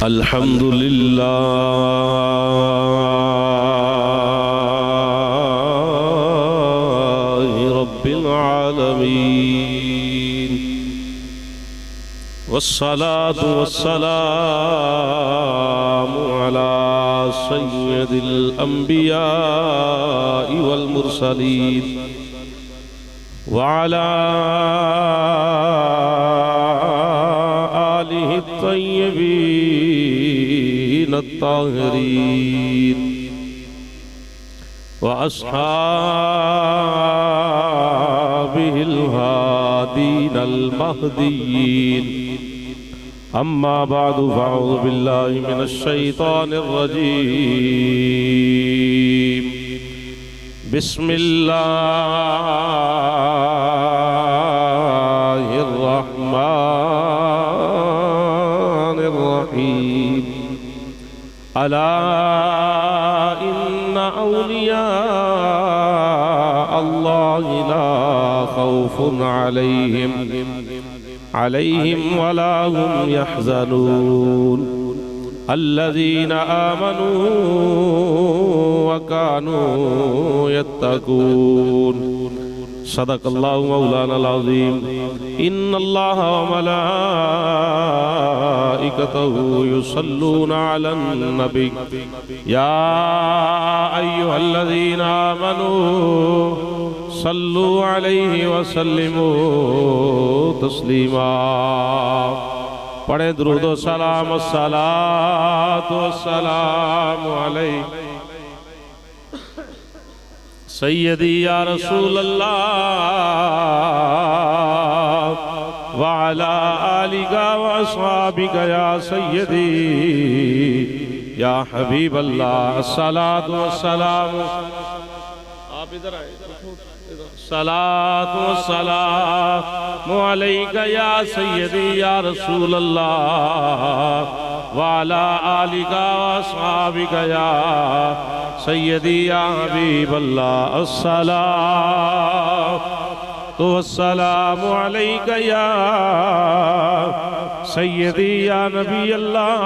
अल्हम्दुलिल्लाहि रब्बिल आलमीन वस्सलातु वस्सलामु अला सय्यदिल अंबियाइ वल मुरसलीन व अला आलिहि तय्यबीन अत्ताहिरीन व अस्हाबिहिल हादीनल महदीयीन अम्मा बादु फ़अऊज़ु बिल्लाहि मिनश शैतानिर रजीम बिस्मिल्लाहिर रहमानिर रहीम अला इन्ना औलिया अल्लाहि ला खौफुन अलैहिम वला हुम यहज़नून अल्लज़ीना आमनू व कानू यत्तकून सदक़ल्लाहु मौलानाल अज़ीम इन्नल्लाह व मलाइकतहु युसल्लूना अलन नबी या अय्युहल्लज़ीना आमनू सल्लु अलैहि व सल्लिमू तस्लीमा। पढ़े दुरूद व सलाम अस्सलातु वस्सलामु अलैहि सय्यदी या रसूल अल्लाह व अला आलिका व अस्हाबिका या सय्यदी या हबीब अल्लाह। अस्सलातु वस्सलाम, आप इधर आए, सलातु वस्सलामु अलैका या सय्यदी या रसूल अल्लाह व अला आलिका व अस्हाबिका या सय्यदी या हबीब अल्लाह। अस्सलातु वस्सलामु अलैका या सय्यदी या नबी अल्लाह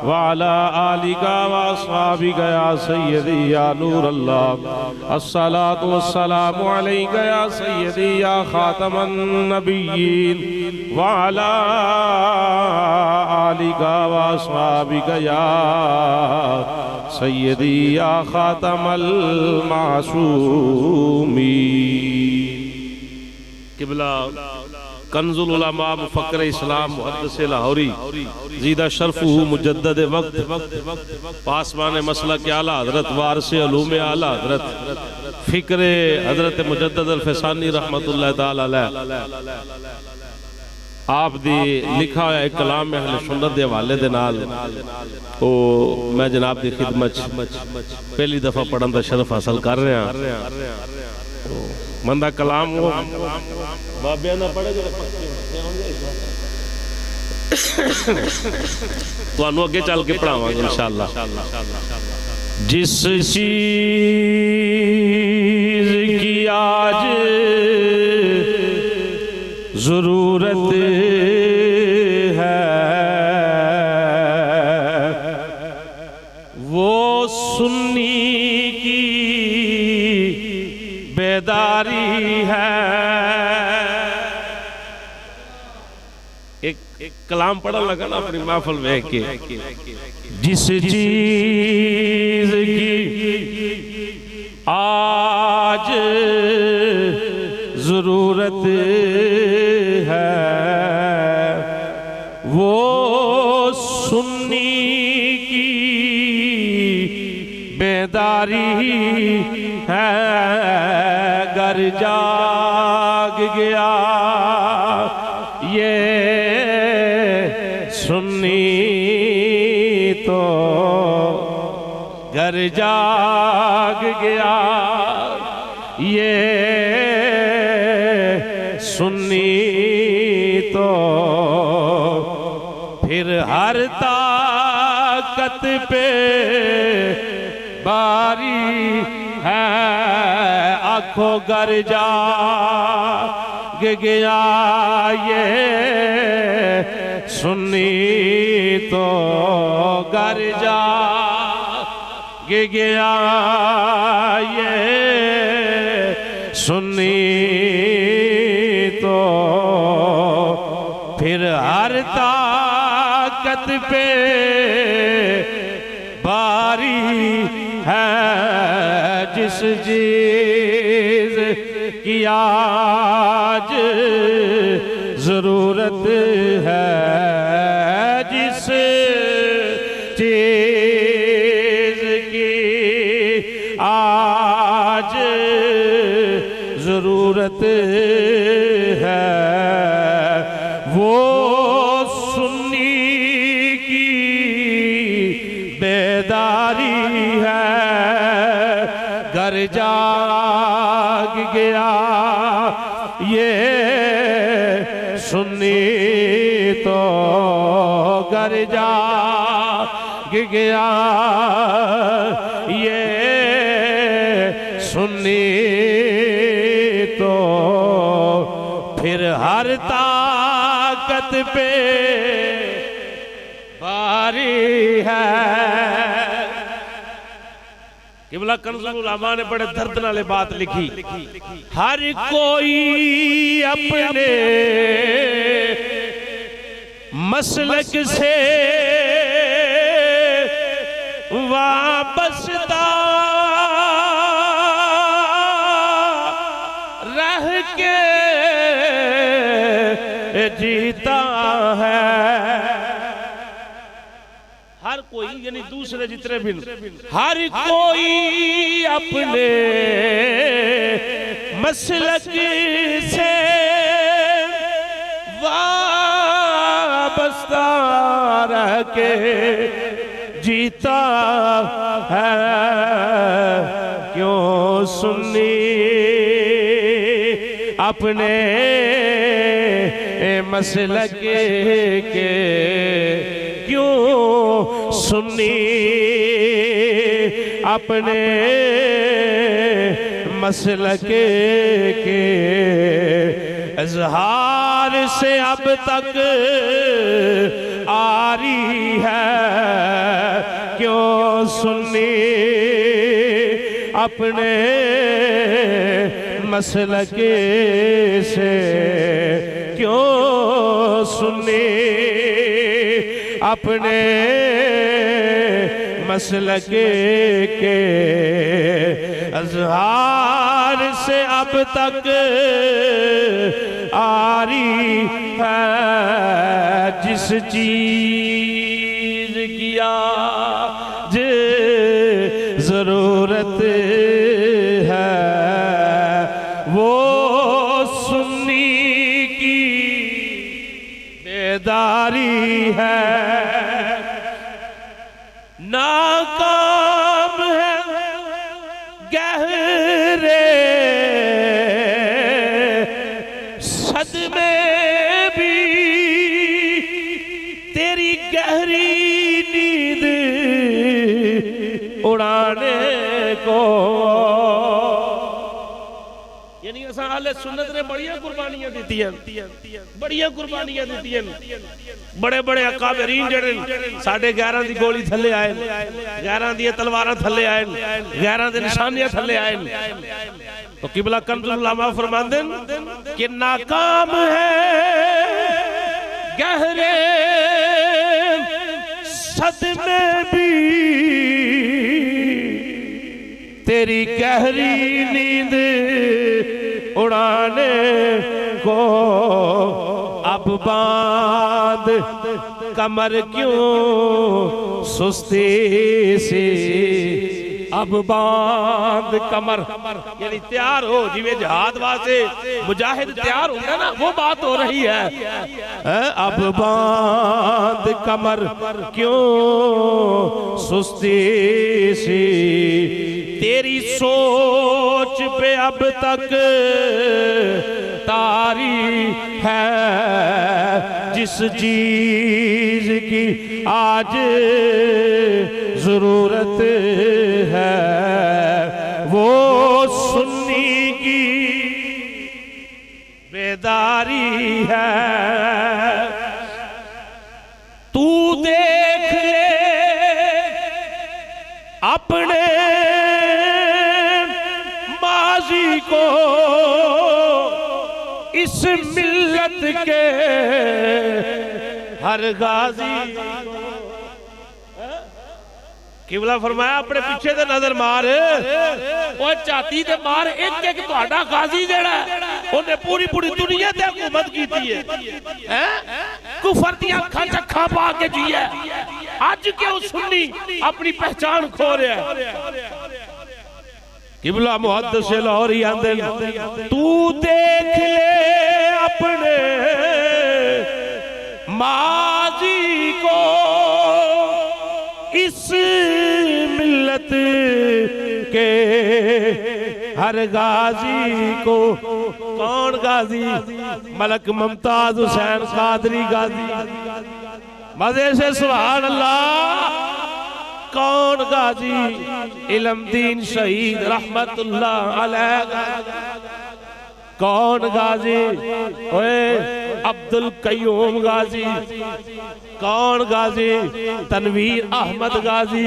व अला आलिका व अस्हाबिका या सय्यदी या नूर अल्लाह। अस्सलातु वस्सलामु अलैका या सय्यदी या खातमन नबिय्यीन व अला आलिका व अस्हाबिका या सय्यदी या खातमल मासूमीन। किबला कंजुल उलमा मुफक्किर इस्लाम मुहद्दिस लाहौरी ज़ीदा शरफ़ुहु मुजद्दिद वक्त पासबान मसलक आला हज़रत वारिस उलूम आला हज़रत फ़िक्र हज़रत मुजद्दिद अल-फ़सानी रहमतुल्लाह ताला अलैह आप दी लिखा हुआ एक कलाम में अहले सुन्नत दे हवाले दे नाल ओ मैं जनाब दी खिदमत पहली दफ़ा पढ़न दा शरफ हासिल कर रहा। मंदा कलाम वो बाबिया ना पढ़े तो अगे चल के पढ़ावांगे इंशाअल्लाह। जिस चीज की आज जरूरत है वो सुन्नी की बेदारी है। एक कलाम पढ़ा लगा ना अपनी महफिल में के जिस चीज की आज जरूरत है वो सुन्नी की बेदारी है। घर जाग गया ये सुन्नी तो घर जाग गया ये सुन्नी तो फिर हर ताकत पे बारी है। आँखों घर जा गया ये सुन्नी तो घर जा गया ये सुन्नी तो फिर हर ताकत पे बारी है जिस चीज की आज जरूरत है, जिस चीज की आज जरूरत है, वो सुन्नी की बेदारी है। घर जाग गया ये सुन्नी तो घर जाग गया ये सुन्नी तो फिर हर ताकत पे बारी है। किबला कंजुल उलमा ने बड़े दर्द नाले बात लिखी, हर कोई अपने मसलक से वाबस्ता रह के जीता है। हर कोई यानी दूसरे जितने भी, हर कोई अपने मसलक से वाबस्ता रह के जीता है। क्यों सुन्नी अपने मसलक के, क्यों सुन्नी अपने मसलक के इज़हार से अब तक आरी है। क्यों सुन्नी अपने मसलक से, क्यों सुन्नी अपने मसलक के इज़हार से अब तक आरी है। जिस चीज की आज जरूरत है, वो सुन्नी की बेदारी है। नाकाम है गहरे सदमे भी तेरी गहरी नींद उड़ाने को। यानी असा अहले सुन्नत ने बढ़िया कुर्बानियां दी, बढ़िया कुर्बानियां दी। बड़े बड़े अकाबरीन जड़े साढ़े 11 दी गोली थले आए, 11 दी तलवारां थले आए, 11 दे निशानियां थले आए। तो किबला कंजुल उलमा फरमांदे कि नाकाम है गहरे सदमे भी तेरी गहरी नींद उड़ाने को। अब बांध कमर क्यों सुस्ती सी, अब बांध कमर यानी तैयार हो, जिवे जहाद वास्ते मुजाहिद तैयार होंगे ना, वो बात हो रही है। अब बांध कमर क्यों सुस्ती सी, तेरी सोच पे अब तक तारी है। जिस चीज की आज जरूरत है, वो सुन्नी की बेदारी है। तू देख ले अपने माजी को, इस मिल्लत के हर गाजी। किबला फरमाया अपने पीछे ते नजर मार, ओ चाती ते मार, एक एक तुहाडा गाजी जेड़ा ओने पूरी पूरी दुनिया ते हुकूमत कीती है, कुफर दी अखां च अखां पा के जीया। अज क्यों सुन्नी अपनी पहचान खो रहा है। किबला मुहद्दिस लाहौरी आंदे तू देख ले अपने माजी को, इस मिल्लत के हर गाजी को। कौन गाजी? मलक मुमताज हुसैन कादरी गाजी। मजे से सुभान अल्लाह। कौन गाजी? इल्मदीन शहीद रहमतुल्लाह अलैह। कौन गाजी? ओए अब्दुल कयूम गाजी। कौन गाजी? तनवीर अहमद गाजी,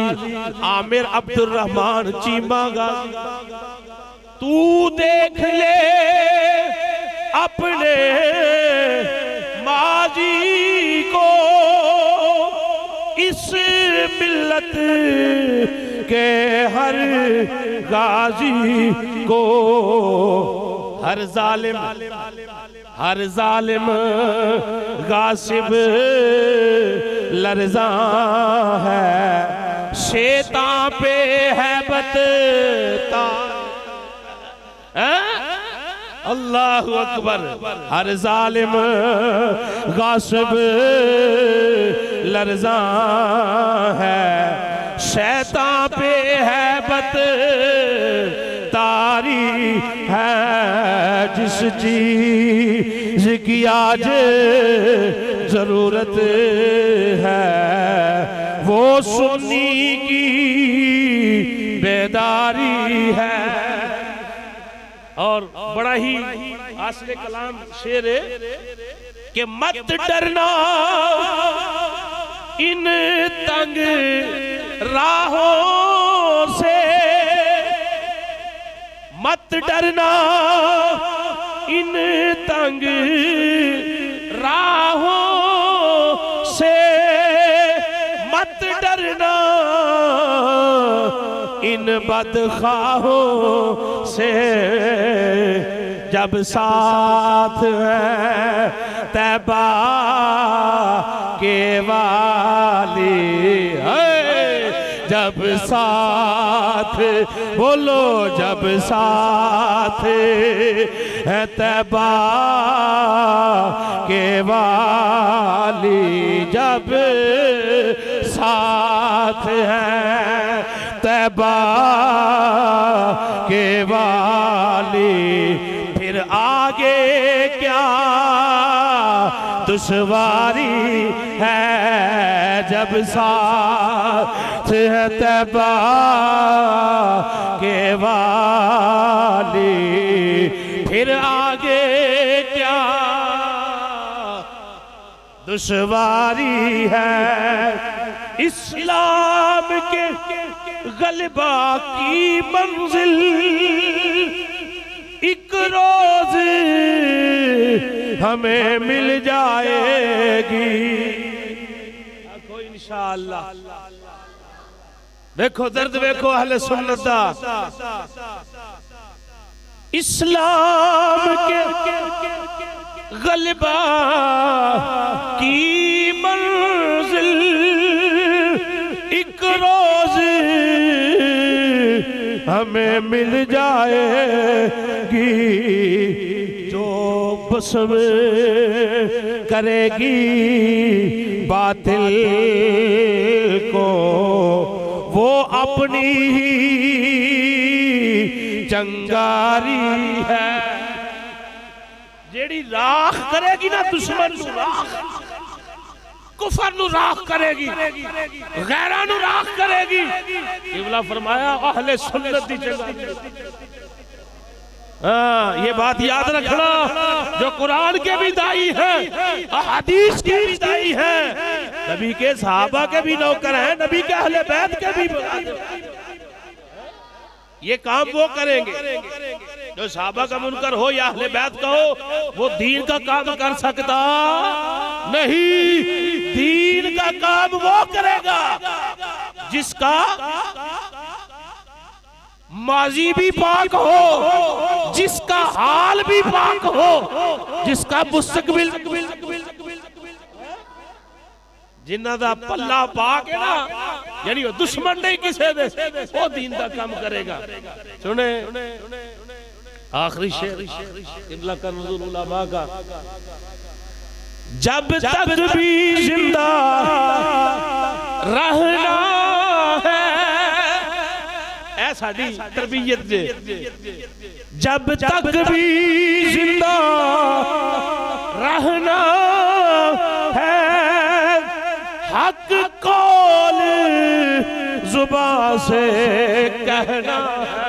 आमिर अब्दुल रहमान चीमा गाजी। तू देख ले अपने माजी को, इस मिल्लत के हर गाजी को। हर जालिम गासिब लरज़ा है, शैतान पे हैबत अल्लाहु अकबर। हर जालिम गासिब लरज़ा है, शैतान पे हैबत तारी है। जिस चीज की आज जरूरत है, वो सुन्नी की बेदारी है। और बड़ा ही आसले कलाम शेर है कि मत डरना इन तंग राहों से, मत डरना इन तंग राहों से, मत डरना इन बदखाहों से। जब साथ है तैबा के वाली है, जब साथ बोलो, जब साथ है तैबा के वाली, जब साथ है तैबा के वाली, फिर आगे क्या दुश्वारी है। जब साथ है तैबा के वाली, फिर आगे क्या दुश्वारी है। इस्लाम के गलबा की मंजिल एक रोज हमें मिल जाएगी। इंशाअल्लाह। देखो दर्द, देखो अहले सुन्नत दा। इस्लाम के गलबा की मंजिल एक रोज हमें मिल जाएगी। जो बसम करेगी बातिल को, वो अपनी ही चंगारी है। जेड़ी राख करेगी ना दुश्मन नू राख, कुफर नू राख करेगी, गैरां नू राख करेगी। किबला फरमाया अहले सुन्नत दी जंग। ये बात याद रखना, जो कुरान के भी दाई हैं, हदीस के भी दाई हैं, नबी के सहाबा के भी नौकर हैं, नबी के अहले बैत के भी। ये काम वो करेंगे जो सहाबा का मुनकर हो या अहले बैत का हो, वो दीन का काम कर सकता नहीं। दीन का काम वो करेगा जिसका माजी भी पाक हो, जिसका हाल भी पाक हो, जिसका मुस्तकबिल, जिन्ना दा पल्ला पाक है ना, यानी वो दुश्मन नहीं किसे दे, वो दीन का काम करेगा। सुने आखिरी शेर इब्ला कंजुल उलमा का, जब तक भी जिंदा रहना है, साडी तरबियत जे, जब तक भी जिंदा रहना है, हक कौल जुबान से कहना है।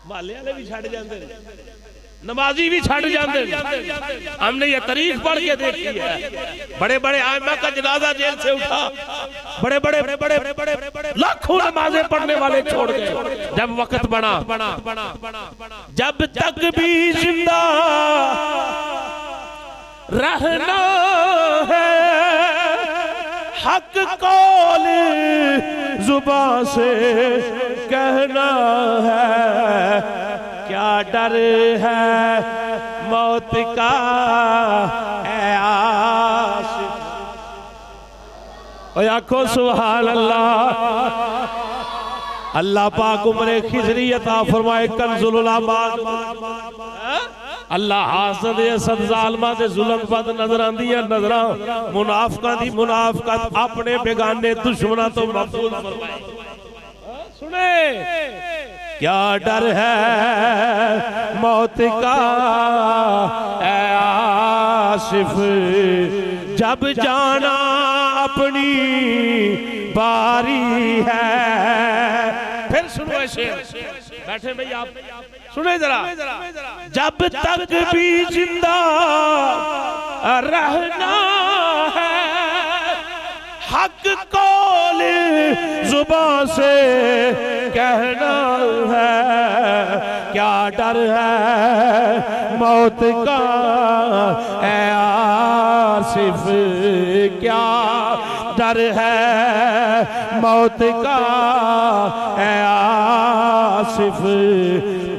माले वाले भी छड़ जाते, नमाजी भी छड़ जाते। हमने ये तारीख पढ़ के देखी है, बड़े बड़े आइमा का जनाजा जेल से उठा, बड़े बड़े लाखों नमाजें पढ़ने वाले छोड़ गए जब वक्त बना। जब तक भी जिंदा रहना है, हक कौल जुबान से कहना है। क्या डर है मौत का ऐ आशिक़, और आखो सुभान अल्लाह। अल्लाह पाक उम्र खिजरी अता फरमाए, कंजुल उलमा। अल्लाह हासद असद जालमा दे जुल्म बद नजरां दियां नजरां, मुनाफिकां दी मुनाफिकत, अपने बेगाने दुश्मनां तो महफूज फरमाए। सुने क्या डर है मौत का ऐ आसिफ, जब जाना अपनी बारी है। फिर सुनो ऐसे बैठे भाई आप सुने जरा, जब तक भी जिंदा रहना है, हक कौल जुबान से कहना है। क्या डर है मौत का ऐ आसिफ, क्या डर है मौत का ऐ आसिफ,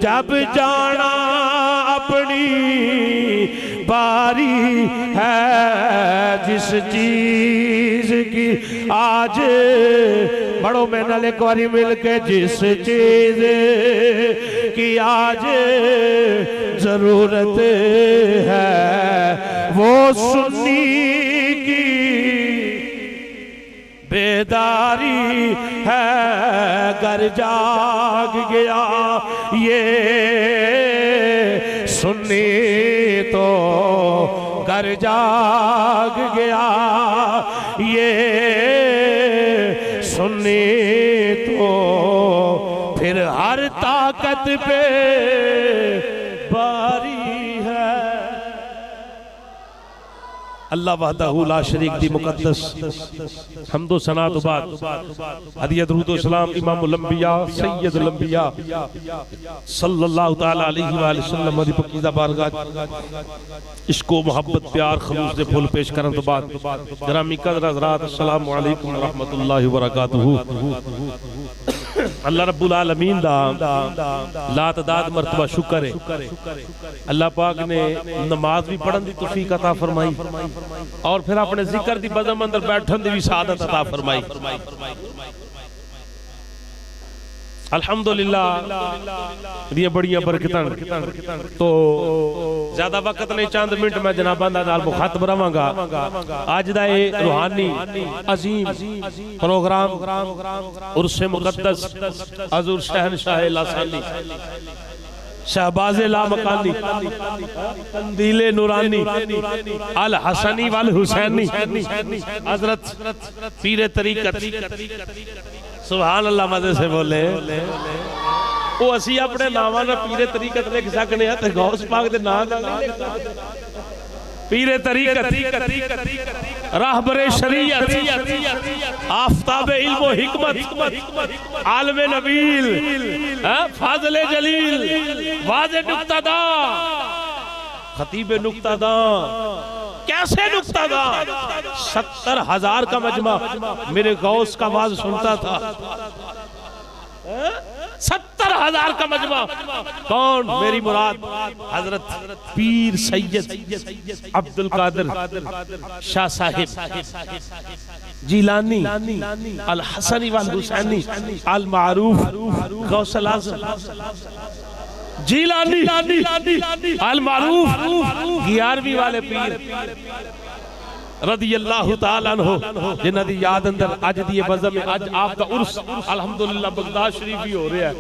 जब जाना अपनी बारी है। जिस चीज की आज बड़ो में नल एक बारी मिल के, जिस चीज की आज जरूरत है, वो सुन्नी की बेदारी है। घर जाग गया ये सुन्नी तो घर जाग गया ये सुन्नी तो, फिर हर ताकत पे बारी है। अल्लाह वहदहू ला शरीक दी मुकद्दस हम्दो सना तो बाद हदियत दुरूद सलाम इमामुल अंबिया सय्यदुल अंबिया सल्लल्लाहु तआला अलैहि वसल्लम दी पकीज़ा बारगाह इश्को मोहब्बत प्यार खलूस दे फुल पेश करन तो बाद ग्रामी कदर हज़रात अस्सलामु अलैकुम व रहमतुल्लाहि व बरकातुहू। अल्लाह रब्बुल आलमीन दा लातदाद मर्तबा शुक्र है, अल्लाह पाक ने नमाज भी पढ़न दी तौफीक अता फरमाई और फिर अपने जिक्र दी बज़म अंदर बैठन दी भी सादत अता फरमाई। अल्हम्दुलिल्लाह ये बढ़िया बरकतां। तो ज्यादा वक्त नहीं, चंद मिनट मैं जनाबां दा नाल मुखातब रहांगा। अज दा ये रूहानी अजीम प्रोग्राम उर्से मुकद्दस हज़ूर शहनशाह लासानी शहबाज़े लामकानी कंदीले नूरानी अल हसनी वल हुसैनी हजरत पीरे तरीक़त सुभान अल्लाह, मज़े से बोले। वो असी अपने नावां नाल पीरे तरीकत लिख सकने हैं, गौस पाक दे नाम नाल नहीं लिख सकते। पीरे तरीकत, राहबरे शरीयत, आफताबे इल्म व हिकमत, आलमे नबील, फाज़िले जलील, वाज़े नुक्तादा, खतीबे नुक्तादा। कैसे नुक्तादा? 70,000 का मजमा मेरे गौस का वाज सुनता था। 70,000 का मजमा। कौन? मेरी मुराद हजरत पीर सैयद अब्दुल कादिर शाह साहिब जीलानी अल हसनी वल हुसैनी अल मारूफ गौसल आज़म जीलानी अल मारूफ 11वीं वाले पीर रदी अल्लाह तआला अन्हु जिन्हां दी याद अंदर अज दी बज़म अज आप दा उर्स अल्हम्दुलिल्लाह बगदाद शरीफ भी हो रहा है।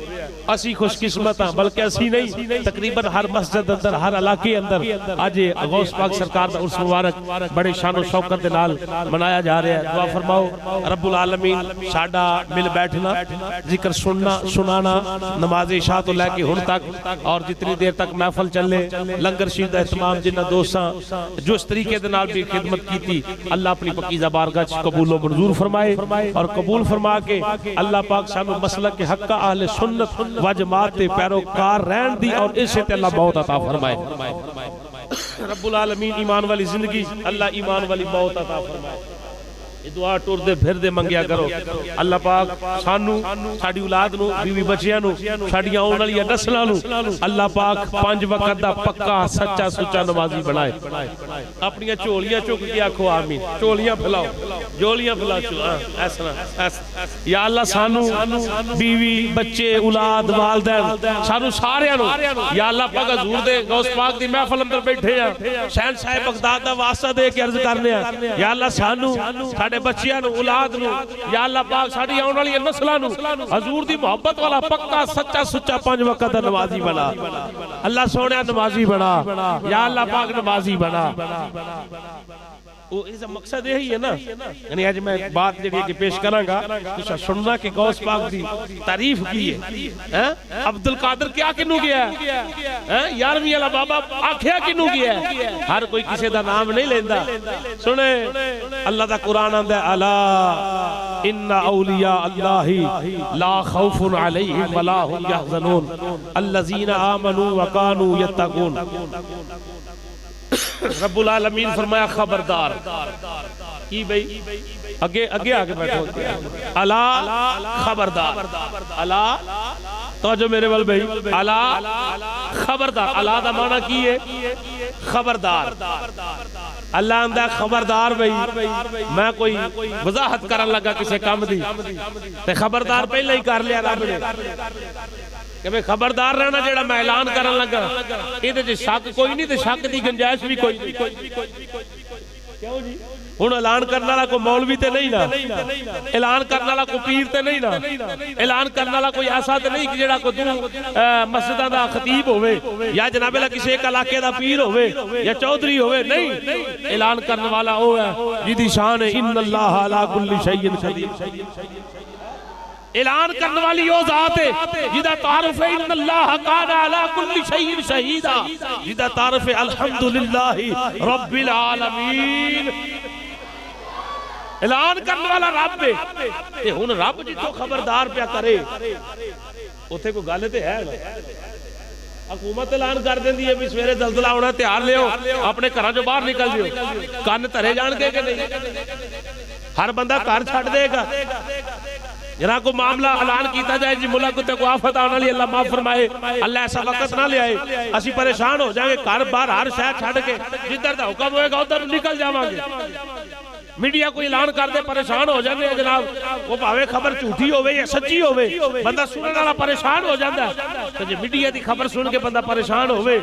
असी खुशकिस्मत हां, बल्कि असी नहीं तकरीबन हर मस्जिद अंदर हर इलाके अंदर अज गौस पाक सरकार दा उर्स मुबारक बड़े शान और शौकत दे नाल मनाया जा रहा है। दुआ फरमाओ रब्बुल आलमीन साडा मिल बैठना, जिक्र सुनना सुनाना नमाज इशा तो लेके हुण तक और जितनी देर तक महफल चले लंगर शीर दा इत्माम जिन्हां दोस्तां जो इस तरीके दे नाल भी खिदमत की अल्लाह अपनी पकीज़ा बारगाह कबूल व मंजूर फरमाए और कबूल फरमा के अल्लाह पाक सानू मसलक के हक का अहले सुन्नत व जमात के पैरोकार रहन दी और इसे ते अल्लाह मौत अता फरमाए। रब्बुल आलमीन ईमान वाली जिंदगी अल्लाह ईमान वाली मौत अता फरमाए। दुआ टुरदे फिरदे मंगिया करो अल्लाह पाक सानू साडी औलाद नु बीवी बच्चियां नु साडियां आउण वाली नस्लां नु अल्लाह पाक 5 वक्त दा पक्का सच्चा सुच्चा नमाजी बनाए। अपनी झोलियां चुक के आखो आमीन। झोलियां फैलाओ, झोलियां फैलाओ। ऐसा या अल्लाह सानू बीवी बच्चे औलाद वालदैन सानू सारियां नु या अल्लाह पाक हजूर दे गौस पाक दी महफिल अंदर बैठे आ शहन साहिब बगदाद दा वास्ता दे के अर्ज करने आ या अल्लाह सानू बच्चियां नु औलाद नु या अल्लाह पाक साडी आउण वाली नस्लां नु हजूर दी मोहब्बत वाला पक्का सच्चा सुच्चा 5 वक्त दा नमाजी बना। अल्लाह सोहणिया नमाजी बना या अल्लाह पाक नमाजी बना। वो इसका मकसद यही है ना, यानी आज मैं बात जी की पेश करांगा तुसा सुनना कि गौस पाक दी तारीफ की है। अब्दुल कादिर क्या किनू गया है 11वीं वाला बाबा आखिया किनू गया है। हर कोई किसी दा नाम नहीं लेंदा। सुने अल्लाह दा कुरान आंदा अला इन्ना औलिया अल्लाही ला खौफुन अलैहिम वला हुम यहज़नून अल्लज़ीना आमनू व कानू यत्तकून। रब्बुल आलमीन फरमाया खबरदार की भाई आगे आगे आगे बैठो अला खबरदार अला तो जो मेरे वाल भाई अला खबरदार। अला दा माना की है खबरदार। अल्लाह आंदा खबरदार भाई मैं कोई वजाहत करन लगा किसी काम दी ते खबरदार पहले ही कर लिया रब ने कि भाई खबरदार रहना जेड़ा मैं ऐलान करन लगा इहदे च शक कोई नहीं ते शक दी गुंजाइश भी कोई नहीं। क्यों जी हुण ऐलान करने वाला कोई मौलवी ते नहीं ना, ऐलान करने वाला कोई पीर ते नहीं ना, ऐलान करने वाला कोई ऐसा ते नहीं कि जेड़ा कोई मस्जिदां दा खतीब होवे या जनाबे ला किसी एक इलाके दा पीर होवे या चौधरी होवे। नहीं, ऐलान करने वाला वो है जिहदी शान है इन्नल्लाह अला कुल्ली शैइन कदीर। ऐलान करने वाली वो जात है जिदा तारुफ है इन्नल्लाह काना अला कुल्ली शैइन शहीदा, जिदा तारुफ है अल्हम्दुलिल्लाहि रब्बिल आलमीन। ऐलान करने वाला रब है ते हुन रब जिथों खबरदार पिया करे उथे कोई गल ते है ना। हुकूमत ऐलान कर देंदी है भी सवेरे दलदला आउणा तैयार लियो अपने घरां चों बाहर निकल जियो। कन्न धरे जाणगे कि नहीं? हर बंदा घर छड्ड देगा। जरा को मामला ऐलान किया जाए जी मुल्क उत्ते कोई आफत आने वाली अल्लाह माफ फरमाए, अल्लाह ऐसा वक्त ना ले आए असी परेशान हो जाएंगे। घर बाहर हर शहर छड़ के जिधर दा हुक्म होएगा उधर निकल जावांगे। मीडिया कोई ऐलान कर दे परेशान हो जाते हैं जनाब, वो भावे खबर झूठी होवे या सच्ची होवे बंदा सुनने वाला परेशान हो जाता है। तो जे मीडिया की खबर सुन के बंदा परेशान होवे,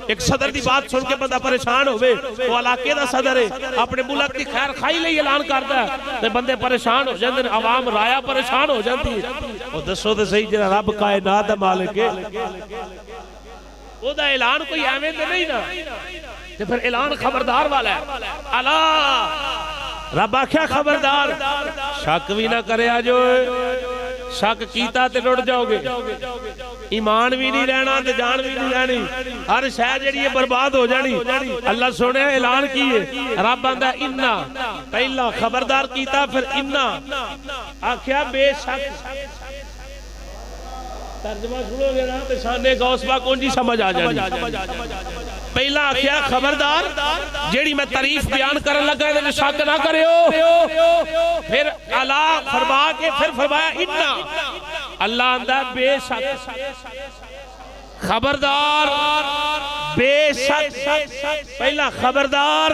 एक सदर की बात सुन के बंदा परेशान होवे, वो इलाके दा सदर है अपने मुल्क की खैर खाई लई ऐलान करता है ते बंदे परेशान हो जाते हैं, आवाम राया परेशान हो जाती है। वो दसो तो सही जेड़ा रब कायनात दा मालिक है ओदा ऐलान कोई एवें ते नहीं ना, ते फिर ऐलान खबरदार वाला है। अला रब आख्या खबरदार शक भी ना करे, जो शक कीता ते रुड़ जाओगे। ईमान भी नहीं रहना ते जान भी नहीं रहनी, हर शय जिहड़ी बर्बाद हो जानी। अल्लाह सोने ऐलान किए, रब आंदा इन्ना, पहला खबरदार कीता, फिर इन्ना आख्या बेशक। तर्जमा सुनोगे ना तो शाने गौस पाक उंज ही समझ आ जानी। पहला आख्या खबरदार, जेड़ी मैं तारीफ बयान करन लगा इहदे विच शक ना करियो। फिर अला फरमा के फिर फरमाया इन्ना, अल्लाह आंदा बेशक, खबरदार बेशक। पहला खबरदार,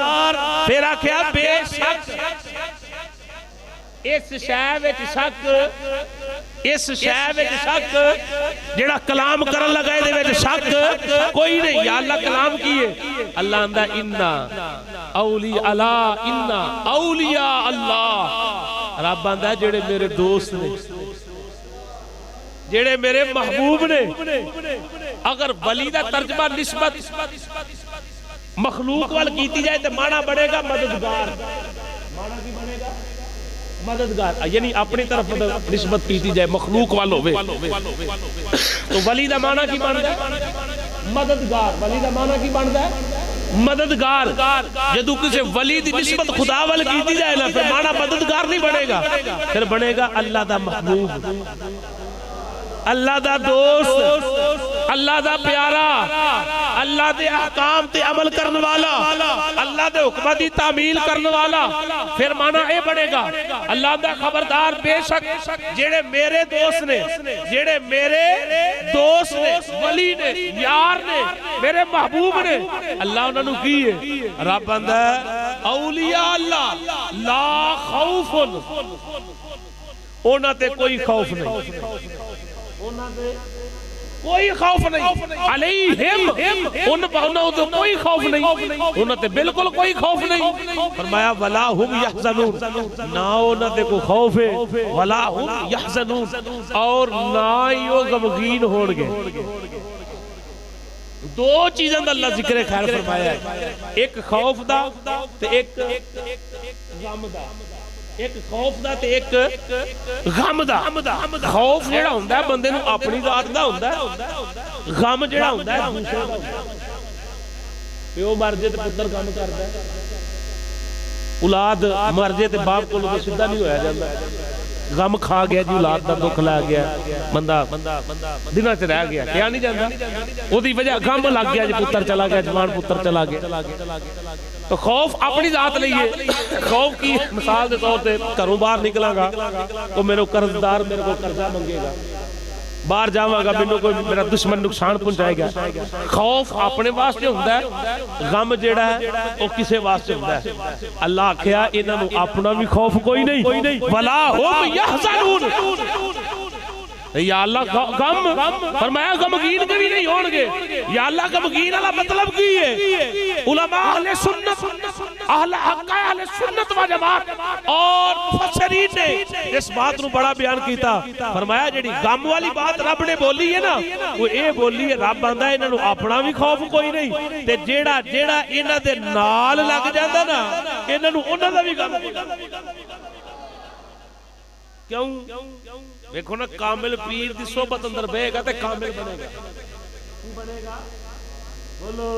फिर आख्या बेशक। इस शय विच शक, इस शय विच शक, जेड़ा कलाम करन लगा इहदे विच शक कोई नहीं। या अल्लाह कलाम किए, अल्लाह आंदा इन्ना औली अला, इन्ना औलिया अल्लाह। रब आंदा जेड़े मेरे दोस्त ने, जेड़े मेरे महबूब ने। अगर वली दा तर्जमा निस्बत मखलूक वाल कीती जाए तो माना बनेगा मददगार। माना की बनेगा मददगार, यानी अपनी तरफ निस्बत की जाए मखलूक वाल होवे तो वली दा माना की बनदा है मददगार। वली दा माना की बनदा है मददगार। जदों किसी वली दी निस्बत खुदा वाल की जाए ना, फिर माना मददगार नहीं बनेगा, फिर बनेगा अल्लाह दा महबूब, अल्लाह दा दोस्त, अल्लाह दा प्यारा, अल्लाह दे अहकाम ते अमल करने वाला, अल्लाह दे हुक्म दी तामील करने वाला। फिर माना ए बनेगा अल्लाह दा खबरदार, बेशक जेड़े मेरे दोस्त ने, जेड़े मेरे दोस्त ने, वली ने, यार ने, मेरे महबूब ने, अल्लाह उन्होंने की है। रब आंदा औलिया अल्लाह ला खौफुन, उन्हां ते कोई खौफ नहीं, कोई खौफ नहीं। अलैहिम, उन पर कोई खौफ नहीं, उन्हां ते बिल्कुल कोई खौफ नहीं। फरमाया वला हुम यहज़नून, ना उन्हां ते कोई खौफ है, वला हुम यहज़नून, और ना ही वो गमगीन होणगे। दो चीज़ां दा अल्लाह जिक्र खैर फरमाया है, एक खौफ दा ते एक गम दा, एक खौफ दा ते एक गम दा। खौफ जेड़ा हुंदा है बंदे नूं अपनी जात दा हुंदा है, गम जेड़ा हुंदा है दूसरे दा हुंदा है। प्यो मर जाए ते पुत्तर गम करदा है, औलाद मर जाए ते बाप कोलों सीधा नहीं होया जांदा। गम खा गया जी, औलाद दा दुख लै गया, बंदा दिनां च रह गया, क्या नहीं जांदा, ओदी वजह गम लग गया जी, पुत्तर चला गया, जवान पुत्तर चला गया। तो खौफ अपनी जात नहीं है। खौफ की मिसाल के तौर पर घरों बाहर निकलांगा तो मेरे कर्जदार मेरे को कर्जा मंगेगा, बाहर जावांगा मैनू कोई मेरा दुश्मन नुकसान पहुंचाएगा। खौफ अपने वास्ते हुंदा है, गम जेड़ा है वो किसे वास्ते हुंदा है। अल्लाह आख्या इन्हां नूं अपना भी खौफ कोई नहीं, वला हुम यहज़नून। या अल्लाह गम फरमाया गमगीन के भी नहीं होंगे। या अल्लाह गमगीन वाला मतलब की है, उलमा अहले सुन्नत, अहले हक, अहले सुन्नत व जमात और मुफस्सिरीन ने इस बात नु बड़ा बयान कीता। फरमाया जेड़ी गम वाली बात रब ने बोली है ना, वो ये बोली है, रब आंदा इन्हां नु अपना भी खौफ कोई नहीं, ते जेड़ा जेड़ा इन्हां दे नाल लग जांदा ना, इन्हां नु उन्हां दा भी गम। क्यों? देखो ना, कामिल पीर की सोबत अंदर बहेगा तो कामिल बनेगा। बनेगा बोलो,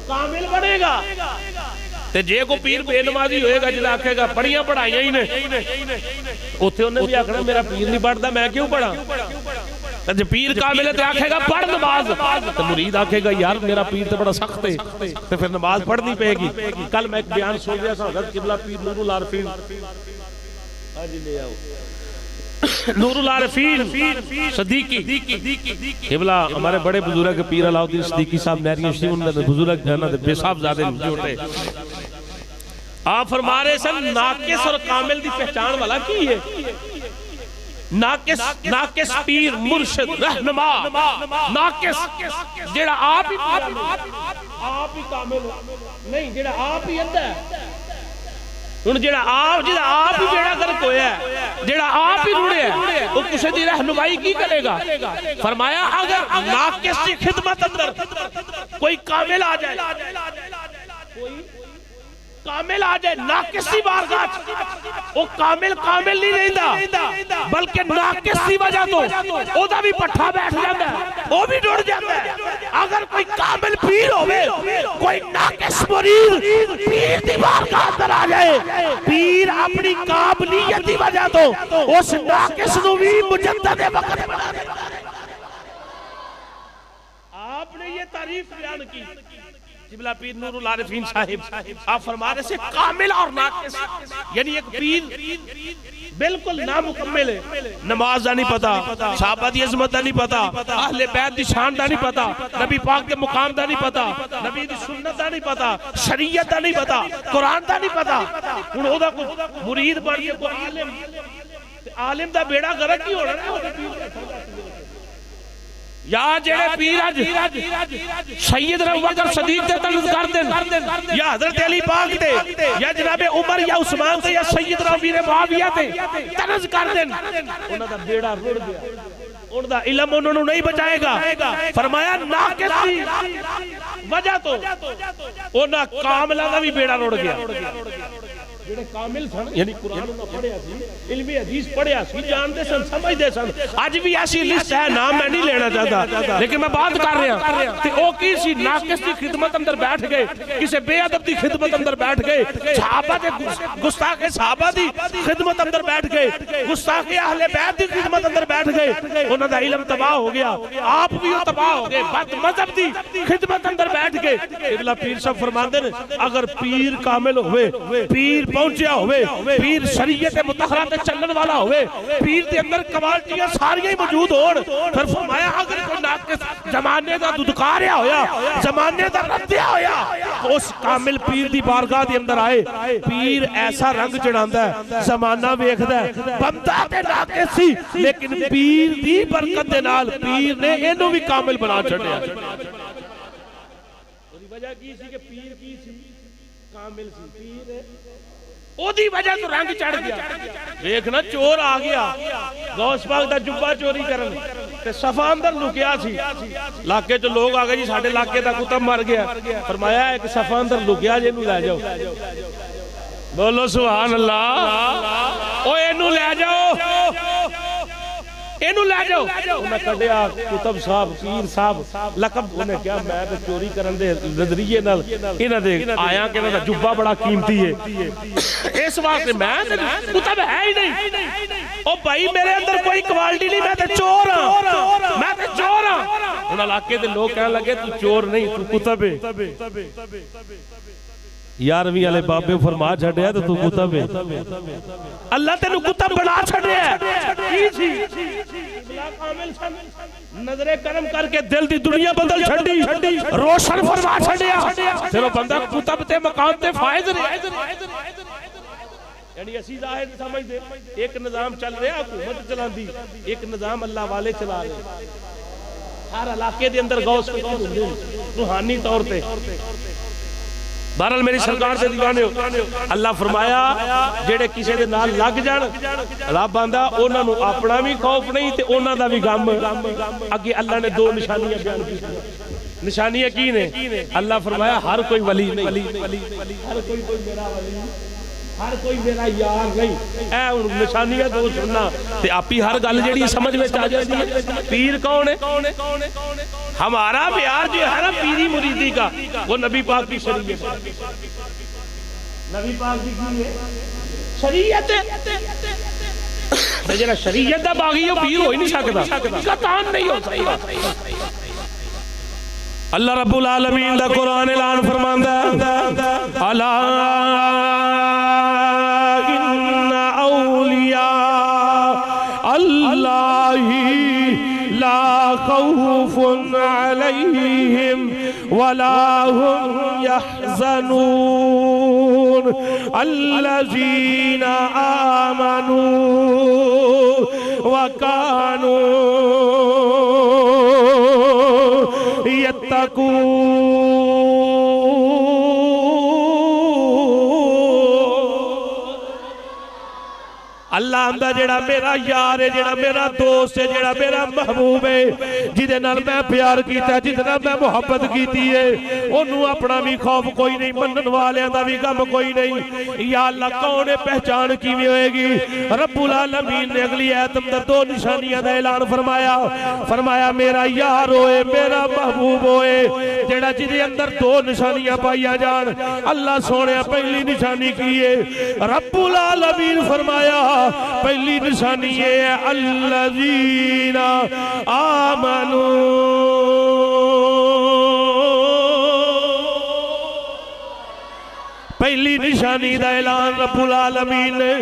कामिल बनेगा। ते जे को पीर बेनमाजी होएगा, जिला आखेगा पढ़िया पढ़ाइया ही ने, उत्थे उन्हें भी आखना मेरा पीर नहीं पढ़ता, मैं क्यों पढ़ा। जो पीर कामिल है तो आखेगा पढ़ नमाज, तो मुरीद आखेगा यार मेरा पीर तो बड़ा सख्त है, तो फिर नमाज पढ़नी पेगी। कल मैं एक बयान सुन रहा था, हज़रत किबला पीर नूरुल आरिफीन, आज ले आओ नूरुल आरिफीन सदीकी किबला, हमारे बड़े बुजुर्ग पीर अलाउद्दीन सदीकी साहब नहरिया शरीफ, उन्होंने बुजुर्ग है ना बेसाबजादे जोटे। आप फरमा रहे सन नाकिस और कामिल दी पहचान वाला की है। नाकिस, नाकिस पीर मुर्शिद रहनुमा, नाकिस जेड़ा आप ही कामिल नहीं, जेड़ा आप ही अंधा है। हुण जेड़ा आप ही बेड़ा गर्क होया है, जेड़ा आप ही रुड़े है, वो किसी दी रहनुमाई की करेगा। फरमाया अगर नाकिस की खिदमत अंदर कोई कामिल आ जाए, कोई कामिल आ जाए नाकिस दी बारगाह वो कामिल कामिल नहीं रहता बल्कि नाकिस दी वजह तो ओदा भी पट्ठा बैठ जाता है वो भी डुड़ जाता है। अगर कोई कामिल पीर होवे कोई नाकिस मुरीद पीर दी बारगाह अंदर आ जाए पीर अपनी काबिलियत दी वजह तो उस नाकिस नु भी मुजद्दद वक्त बना देता है। आपने ये तारीफ बयान की किबला पीर नूरुल आरिफीन साहिब आप फरमा रहे से कामिल और नाकिस यानी एक पीर बिल्कुल नामुकम्मिल है नमाज दा नहीं पता सहाबा दी इज्जत दा नहीं पता अहले बैत दी शान दा नहीं पता नबी पाक के मुकाम दा नहीं पता नबी दी सुन्नत दा नहीं पता शरीयत दा नहीं पता कुरान दा नहीं पता हुन ओदा कोई मुरीद बन के कोई आलिम दा बेड़ा गरक ही होना ना या जेड़े पीर अज सैयद अबू बकर सदीक दे तलब कर देन या हजरत अली पाक दे या जनाब उमर या उस्मान दे या सैयद रबी ने मुआविया दे तनज़ कर देन उन्हां दा बेड़ा रुड़ गया उनका इल्म उन्होंने नहीं बचाएगा। फरमाया नाकिस दी वजह तो उन्हां कामिलां दा भी बेड़ा रुड़ गया। जेड़े कामिल सन यानी कुरान ना पढ़िया सी इल्मी हदीस पढ़िया सी जानते सन समझते सन आज भी ऐसी लिस्ट है नाम मैं नहीं लेना चाहता लेकिन मैं बात कर रहा ते ओ की सी नाकिस दी खिदमत अंदर बैठ गए किसी बेअदब दी खिदमत अंदर बैठ गए सहाबा दे गुस्ताखे सहाबा दी खिदमत अंदर बैठ गए गुस्ताखे अहले बैत दी खिदमत अंदर बैठ गए उन्हां दा इल्म तबाह हो गया आप भी तबाह हो गए बद मजहब दी खिदमत अंदर बैठ गए। इबला पीर साहब फरमांदे ने अगर पीर कामिल होवे पीर पहुंचा होवे पीर शरीयत मुतहरा ते चलने वाला होवे पीर दे अंदर क्वालिटियां सारियां ही मौजूद होण फिर फरमाया अगर कोई नाकिस जमाने दा दुदकारिया होया जमाने दा रद्दिया होया उस कामिल पीर दी बारगाह दे अंदर आए पीर ऐसा रंग चढ़ांदा है जमाना वेखदा है बंदा ते नाकिस सी लेकिन पीर दी बरकत दे नाल पीर ने इहनू भी कामिल बना छड्या। ओदी वजह की सी कि पीर की सी कामिल सी पीर ओदी वजह तो रंग चढ़ गया। देखना चोर आ गया गौस पाक दा जुब्बा चोरी करन ते सफा अंदर लुकिया सी इलाके च लोग आ गए जी साडे इलाके दा कुत्ता मर गया फरमाया एक सफा अंदर लुकिया जे इनू ले जाओ बोलो सुभान अल्लाह ओ इनू ले जाओ इनू ले जाओ उन्हें कढ़िया कुतुब साहब पीर साहब लकब उन्हें क्या मैं तो चोरी करन दे नजरिए नाल इन्हां दे आया कि इन्हां दा जुब्बा बड़ा कीमती है इस वास्ते मैं कुतुब है ही नहीं ओ भाई मेरे अंदर कोई क्वालिटी नहीं मैं तो चोर हां मैं तो चोर हां उन्हां इलाके दे लोग कहने लगे तू चोर नहीं तू कुतुब है 11वीं वाले बाबे फरमा छड़िया तो तू कुतुब है अल्लाह तेनू कुतुब बना छड़िया की थी कामिल सन नजरे करम करके दिल दी दुनिया बदल छड़ी रोशन फरमा छड़िया चलो बंदा कुतुब ते मकाम ते फायज रहे यानी असी जाहिर समझदे एक निजाम चल रहा हुकूमत चलांदी एक निजाम अल्लाह वाले चला रहे हर इलाके दे अंदर गौस हुंदे रूहानी तौर पे। बहरहाल मेरी सरकार से दीवाने हो अल्लाह फरमाया जेड़े किसी दे नाल लग जान रब आंदा उन्हां नूं अपना भी खौफ नहीं ते उन्हां दा भी गम। अगे अल्लाह ने दो निशानियां बयान की निशानियां की ने अल्लाह फरमाया हर कोई वली नहीं हर कोई मेरा वली हर कोई मेरा यार नहीं ऐ हुन निशानियां दो सुनना ते आपी हर गल जेड़ी समझ में आ जाती है। पीर कौन है हमारा प्यार जो है ना पीरी मुरीदी का वो नबी पाक की शरीयत नबी पाक की शरीयत है जरा शरीयत दा बागी हो पीर हो ही नहीं सकदा कतान नहीं हो सकदा। अल्लाह रब्बुल आलमीन दा कुरान ऐलान फरमांदा अला इन्ना औलिया अल्लाही ला खौफुन अलैहिम वला हुम यहज़नून अल्लज़ीना आमनू व कानू अल्लाह आंदा जेड़ा मेरा यार है, जेड़ा मेरा दोस्त है, जेड़ा मेरा महबूब है, जिदे नाल मैं प्यार कीता, जिदे नाल मैं मुहब्बत कीती है, ओनू अपना भी खौफ कोई नहीं, मनन वालियां दा भी गम कोई नहीं। या अल्लाह कौन है, पहचान किवें होएगी? रब्बुल आलमीन ने अगली आयत अंदर दो निशानियां दा ऐलान फरमाया। फरमाया मेरा यार होए, मेरा महबूब होए, जेड़ा जिदे अंदर दो निशानियां पाइया जान। अल्लाह सोने पहली निशानी की है? रब्बुल आलमीन फरमाया पहली निशानी ये है अल्लज़ीना आमनू, पहली निशानी दा ऐलान रब्बुल आलमीन ने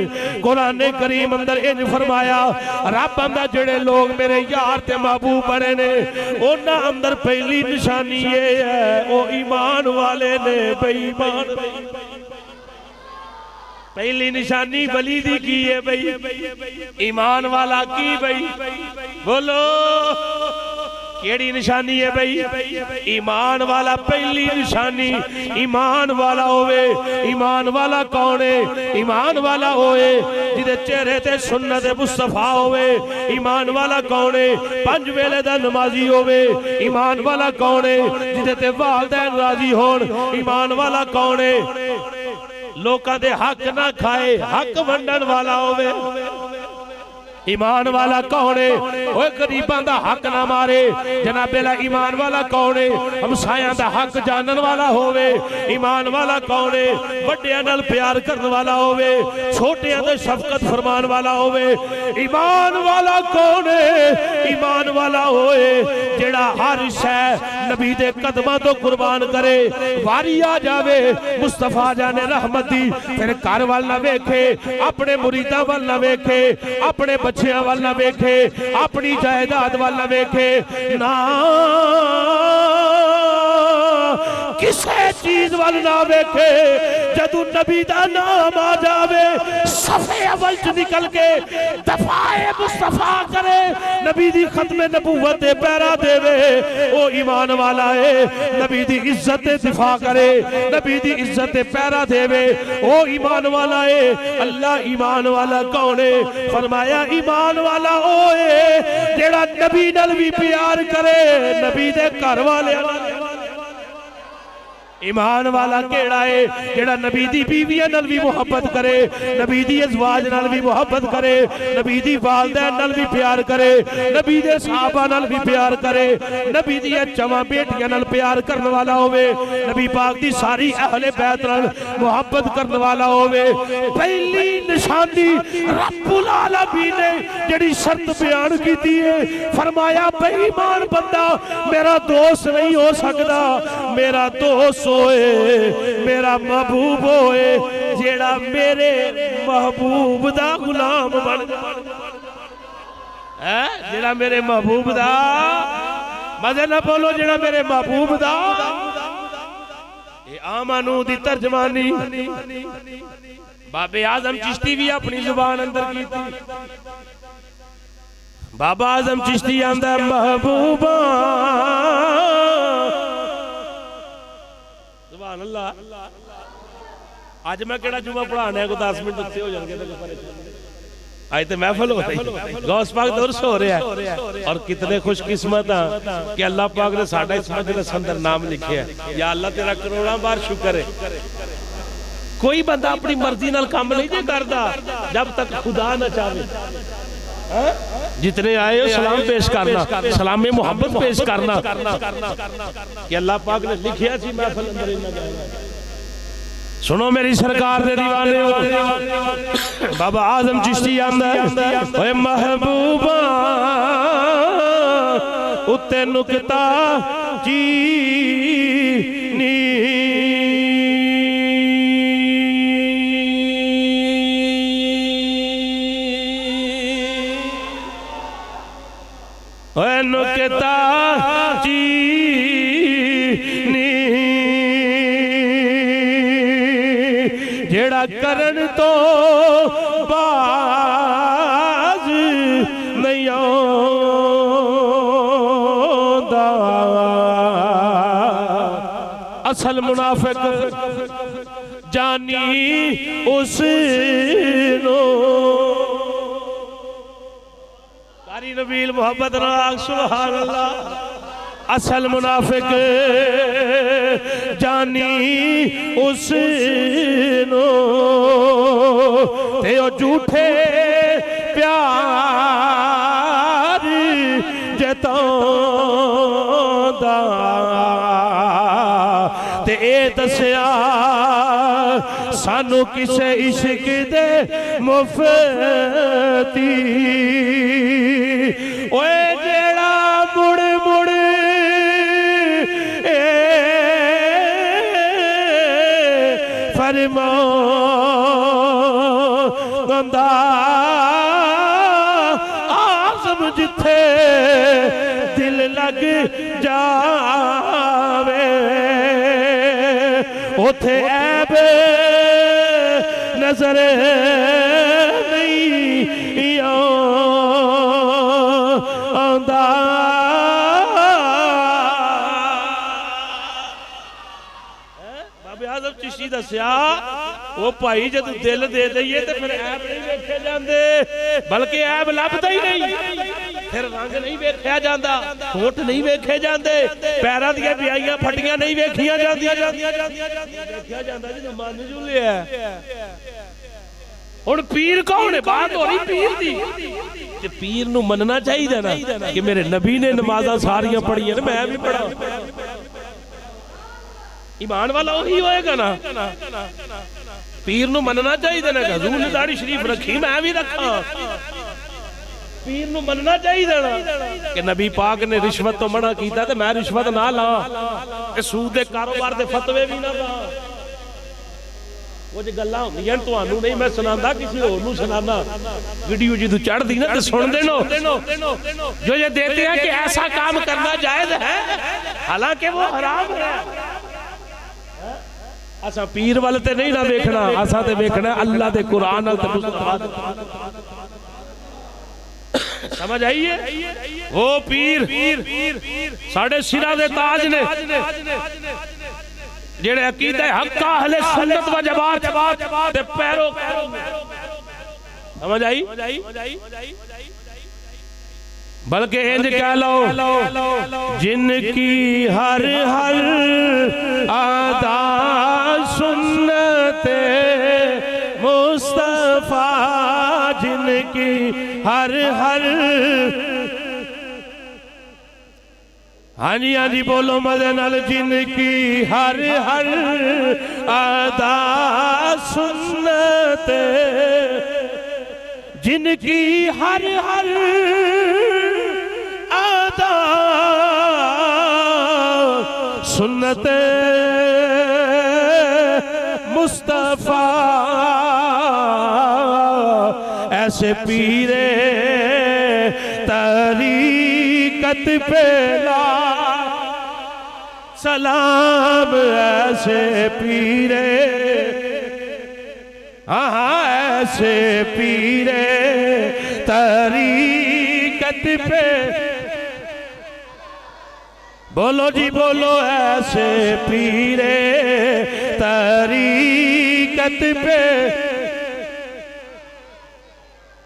कुरान करीम अंदर इंज फरमाया। रब आंदा जेड़े लोग मेरे यार ते महबूब बने ने, उन्हां अंदर पहली निशानी ये है ओ ईमान वाले ने, बेईमान। पहली निशानी वली दी की है भाई, ईमान वाला की भाई, बोलो केड़ी निशानी है भाई? ईमान वाला। पहली निशानी ईमान वाला होवे। ईमान वाला कौन है? ईमान वाला होए जिदे चेहरे ते सुन्नत मुस्तफा होवे। ईमान वाला कौन है? पंज वेले दा नमाजी होवे। ईमान वाला कौन है? जिदे ते वालिदैन राजी होन। ईमान वाला कौन है? लोकां दे हक ना खाए, हक वंडन वाला होवे। ईमान वाला कौन है? ओए गरीबां दा हक ना मारे। जनाबेला ईमान वाला कौन है? हमसायां दा हक जानन वाला होवे। ईमान वाला कौन है? वड्डियां नाल प्यार करन वाला होवे, छोटियां दे शफकत फरमान वाला होवे। ईमान वाला कौन है? ईमान वाला होए जेड़ा हर शै नबी दे कदमां तो कुर्बान करे। वारी आ जावे मुस्तफा जाने रहमत दी, फिर घर वाल ना वेखे, अपने मुरीदां वाल ना वेखे, अपने बच्चियां वाल ना वेखे, अपनी जायदाद वाल ना वेखे, ना किसी चीज वाल ना वेखे। जदू नबी दा नाम आ जावे, सफे अवल च निकल के दफाए मुस्तफा करे, नबी दी खत्मे नबूवत दे पैरा देवे, ओ ईमान वाला है। नबी दी इज्जत दे दिफा करे, नबी दी इज्जत दे पैरा देवे, ओ ईमान वाला है। अल्लाह ईमान वाला कौन है? फरमाया ईमान वाला ओ है जेड़ा नबी नाल भी प्यार करे, नबी दे घर वाले। ईमान वाला केड़ा है? जेड़ा नबी दी बीवियां नाल भी मुहब्बत करे, नबी दी अज़वाज नाल भी मुहब्बत करे, नबी दी वालिदैन नाल भी प्यार करे, नबी दे सहाबा नाल भी प्यार करे, नबी दी चवां बेटियां नाल प्यार करने वाला होवे, नबी पाक दी सारी अहले बैत नाल मुहब्बत करने वाला होवे। पहली निशानी रब्बुल आलमीन ने जेड़ी शर्त बयान कीती है, फरमाया बेईमान बंदा मेरा दोस्त नहीं हो सकदा। मेरा दोस्त होए, मेरा महबूब होए, जेड़ा मेरे महबूब दा गुलाम बन है, जेड़ा मेरे महबूब दा, मजे ना बोलो, जेड़ा मेरे महबूब दा। ये आमनू दी तर्जमानी बाबे आजम चिश्ती भी अपनी जुबान अंदर की थी। बाबा आजम चिश्ती आंदा महबूबा, आज मैं केड़ा जुमा पढ़ाना है, को 10 मिनट उत्ते हो जाएंगे। आज तो महफिल हो रही, गौस पाक दौर हो रहा है, और कितने खुशकिस्मत हैं कि अल्लाह पाक ने साडा इस मजलिस अंदर नाम लिखे है। या अल्लाह तेरा करोड़ों बार शुक्र है। कोई बंदा अपनी मर्जी नाल काम नहीं जे करदा जब तक खुदा ना चाहे। जितने आए हो सलाम पेश करना, सलाम में मोहब्बत पेश करना कि अल्लाह पाक ने लिखिया सी महफिल अंदर इन्ना जाना। सुनो मेरी सरकार दे दीवाने हो, बाबा आजम चिश्ती आंदा ओए महबूबा उत्ते नुकता चीनी, ओए नुकता चीनी जेड़ा करन तो बाज नहीं आंदा। असल मुनाफिक जानी उसनो अली नबील मोहब्बत नाल सुभान अल्लाह। असल मुनाफिक जानी उसनो ते ओ झूठे प्यार जतांदा ते ए दसिया सानू किसे इश्क दे मुफ्ती ओए जेड़ा मुड़ मुड़ फरमांदा आज़म जिथे दिल लग जावे उथे ऐब नजर नहीं आंदा। बाबे आज़म चिश्ती दसिया वो भाई जब दिल दे दईए तो फिर ऐब नहीं वेखे जाते, बल्कि ऐब लभदा ही नहीं, फिर रंग नहीं वेख्या जाता, होठ नहीं वेखे जाते, पैरों दी बियाइयां फटियां नहीं वेखिया जांदियां, वेख्या जांदा जिन्हों मन झुलिया। हुण पीर कौन है? बात हो रही पीर दी। ते पीर नूं मनना चाहिए ना कि मेरे नबी ने नमाज़ां सारियां पढ़ियां ने, मैं भी पढ़ा। ईमान वाला वही होएगा ना। पीर नूं मनना चाहिए ना, हजूर ने दाढ़ी शरीफ रखी मैं भी रखा। पीर नूं मनना चाहिए ना कि नबी पाक ने रिश्वत तो मना कीता ते मैं रिश्वत ना ला, सूद दे कारोबार दे फतवे भी ना ला। वो जो गल्लां होंदियां तुहानू नहीं मैं सुनांदा, किसी होर नूं सुनाना। वीडियो जो चढ़दी ना तो सुन देनो जो ये देते हैं कि ऐसा काम करना जायज है हालांकि वो हराम है। असा पीर वाले ते नहीं ना देखना, असा ते देखना अल्लाह दे कुरान नाल ते मुस्तफा। समझ आइए? वो पीर साढ़े सिरा दे ताज ने जेड़े अकीदा हक अहले सुन्नत व जमात दे पैरोकार। समझ आई? बल्कि इंज कह लो जिनकी हर हर आदा सुन्नते मुस्तफा, जिनकी हर हर। हाँ जी बोलो मदे नाल। जिनकी हर हर आदा सुन्नते, जिनकी हर हर आदा सुन्नते मुस्तफा, ऐसे पीरे तरीकत पे ला सलाम। ऐसे पीरे, हाँ ऐसे पीरे तरीकत पे बोलो जी बोलो। ऐसे पीरे तरीकत पे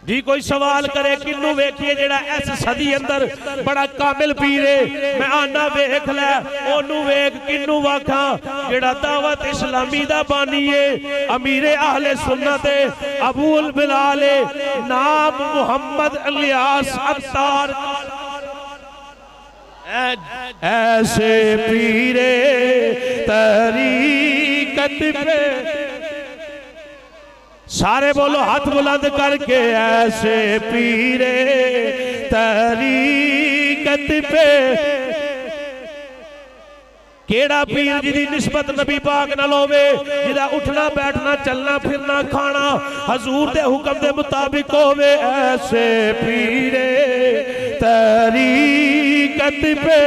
जी कोई सवाल करे किन्नू वेखिए जेड़ा इस सदी अंदर बड़ा कामिल पीरे, मैं आना वेख लै ओनू वेख किन्नू वाखा जेड़ा दावत इस्लामी दा बानी है, अमीरे अहले सुन्नत अबूल बिलाल नाम मुहम्मद इलियास अत्तार। ऐसे पीरे तरीकत पे सारे बोलो हाथ बुलंद करके। ऐसे पीरे तरीकत पे केड़ा पीर जिदी निस्बत नबी पाक नाल होवे, जिदा उठना बैठना चलना फिरना खाना हजूर दे हुक्म दे मुताबिक होवे। ऐसे पीरे तरीकत पे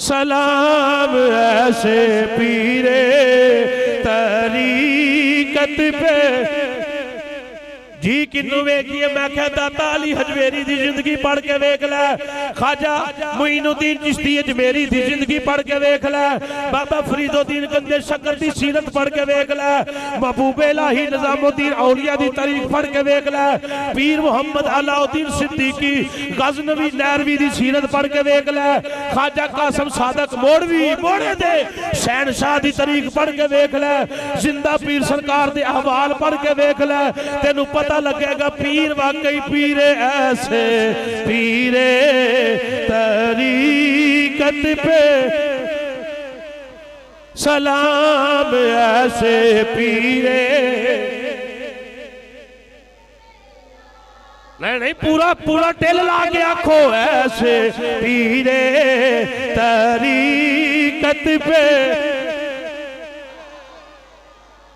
सलाम। ऐसे पीरे तरीकत पे जी किन्नू वेखिए। मैं क्या दाता अली हजवेरी दी जिंदगी पढ़ के वेख लै, ख्वाजा मुइनुद्दीन चिश्ती अजमेरी दी जिंदगी पढ़ के वेख लै, बाबा फरीदुद्दीन गंजे शक्कर दी सीरत पढ़ के वेख लै, महबूब इलाही निजामुद्दीन औलिया दी तारीख पढ़ के वेख लै, पीर मुहम्मद अलाउद्दीन सिद्दीकी गजनवी नहरवी दी सीरत पढ़ के वेख लै, ख्वाजा कासम सादक मोड़वी मोड़े दे शहनशाह दी तारीख पढ़ के वेख लै, जिंदा पीर सरकार दे अहवाल पढ़ के वेख लै, तेनू पता लगेगा पीर वाकई पीरे ऐसे पीरे तरीकत पे सलाम ऐसे पीरे। नहीं नहीं पूरा पूरा टेल ला के आखो ऐसे पीरे तरीकत पे।